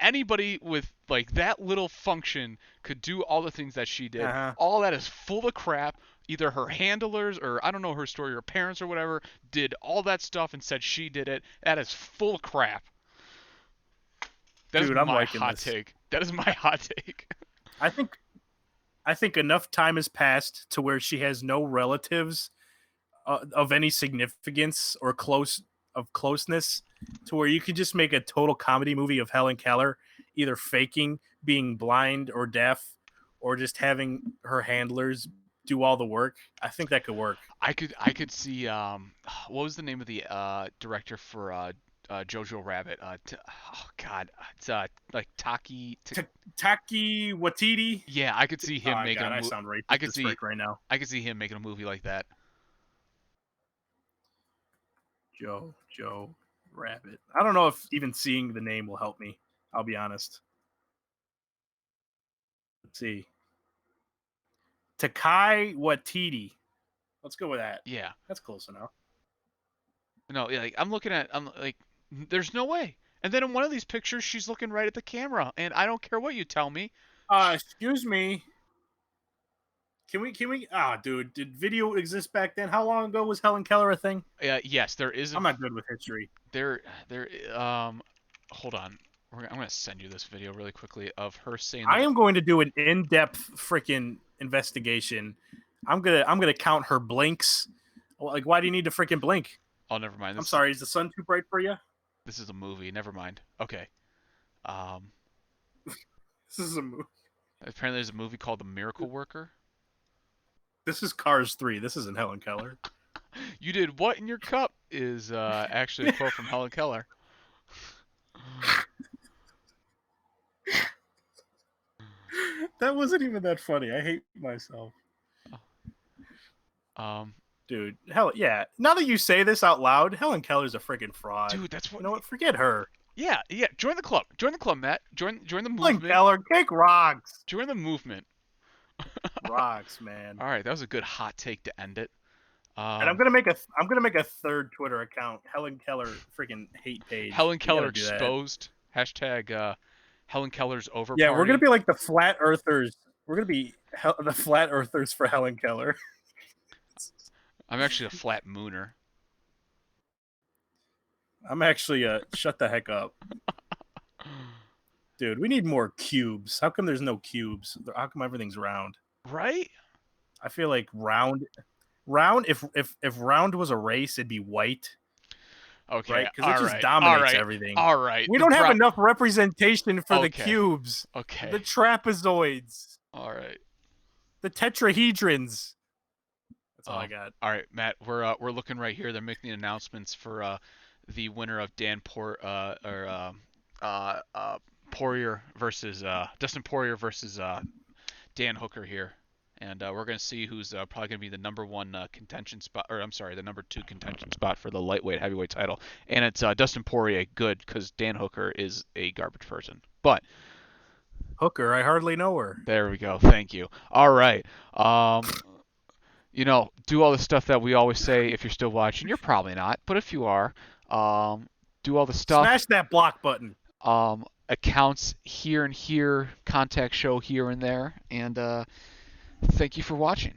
anybody with like that little function could do all the things that she did. Uh-huh. All that is full of crap. Either her handlers or I don't know her story, her parents or whatever did all that stuff and said she did it. That is full of crap. That is Dude, I'm my liking hot this. take. That is my hot take. I think enough time has passed to where she has no relatives of any significance or closeness to where you could just make a total comedy movie of Helen Keller either faking being blind or deaf or just having her handlers do all the work. I think that could work. I could see what was the name of the director for Jojo Rabbit? Oh God, it's like Taki Watiti. Yeah, I could see him Oh making god, a I movie. sound I racist could as see frick right now. I could see him making a movie like that. Joe Rabbit. I don't know if even seeing the name will help me. I'll be honest. Let's see. Takai Watiti. Let's go with that. Yeah. That's close enough. No, yeah, like I'm like there's no way. And then in one of these pictures she's looking right at the camera and I don't care what you tell me. Excuse me. Can we dude, did video exist back then? How long ago was Helen Keller a thing? Yes, there is a I'm not good with history. there hold on. I'm going to send you this video really quickly of her saying I that. am going to do an in-depth freaking investigation. I'm gonna count her blinks. Like, why do you need to freaking blink? Oh, never mind. I'm sorry, is the sun too bright for you? This is a movie. Never mind. Okay. This is a movie. Apparently there's a movie called The Miracle Worker. This is Cars 3. This isn't Helen Keller. You did what in your cup is actually a quote from Helen Keller. That wasn't even that funny. I hate myself. Um, Dude, yeah. Now that you say this out loud, Helen Keller's a freaking fraud. dude, that's what. You know what? Forget her. Yeah. Join the club. Join the club, Matt. Join the Helen movement. Keller, kick rocks. Join the movement. Rocks, man. All right, that was a good hot take to end it. And I'm gonna make a third Twitter account, Helen Keller freaking hate page. Helen We Keller gotta do that. exposed. Hashtag Helen Keller's over. Yeah, party. we're gonna be like the flat earthers. We're gonna be the flat earthers for Helen Keller. I'm actually a flat mooner. I'm actually shut the heck up. Dude, we need more cubes. How come there's no cubes? How come everything's round? Right? I feel like round if round was a race, it'd be white. Okay. Right? Because it just right, dominates right, everything. All right. We don't have enough representation for the Okay. cubes. Okay. The trapezoids. All right. The tetrahedrons. That's all I got. All right, Matt. We're looking right here. They're making the announcements for the winner of Poirier versus Dustin Poirier versus Dan Hooker here, and we're gonna see who's probably gonna be the number one contention spot, or I'm sorry, the number two contention spot for the lightweight heavyweight title. And it's Dustin Poirier, good, because Dan Hooker is a garbage person. But Hooker, I hardly know her. there we go. Thank you. All right. Do all the stuff that we always say. If you're still watching, you're probably not, but if you are, do all the stuff. Smash that block button. Accounts here and here, contact show here and there, and thank you for watching.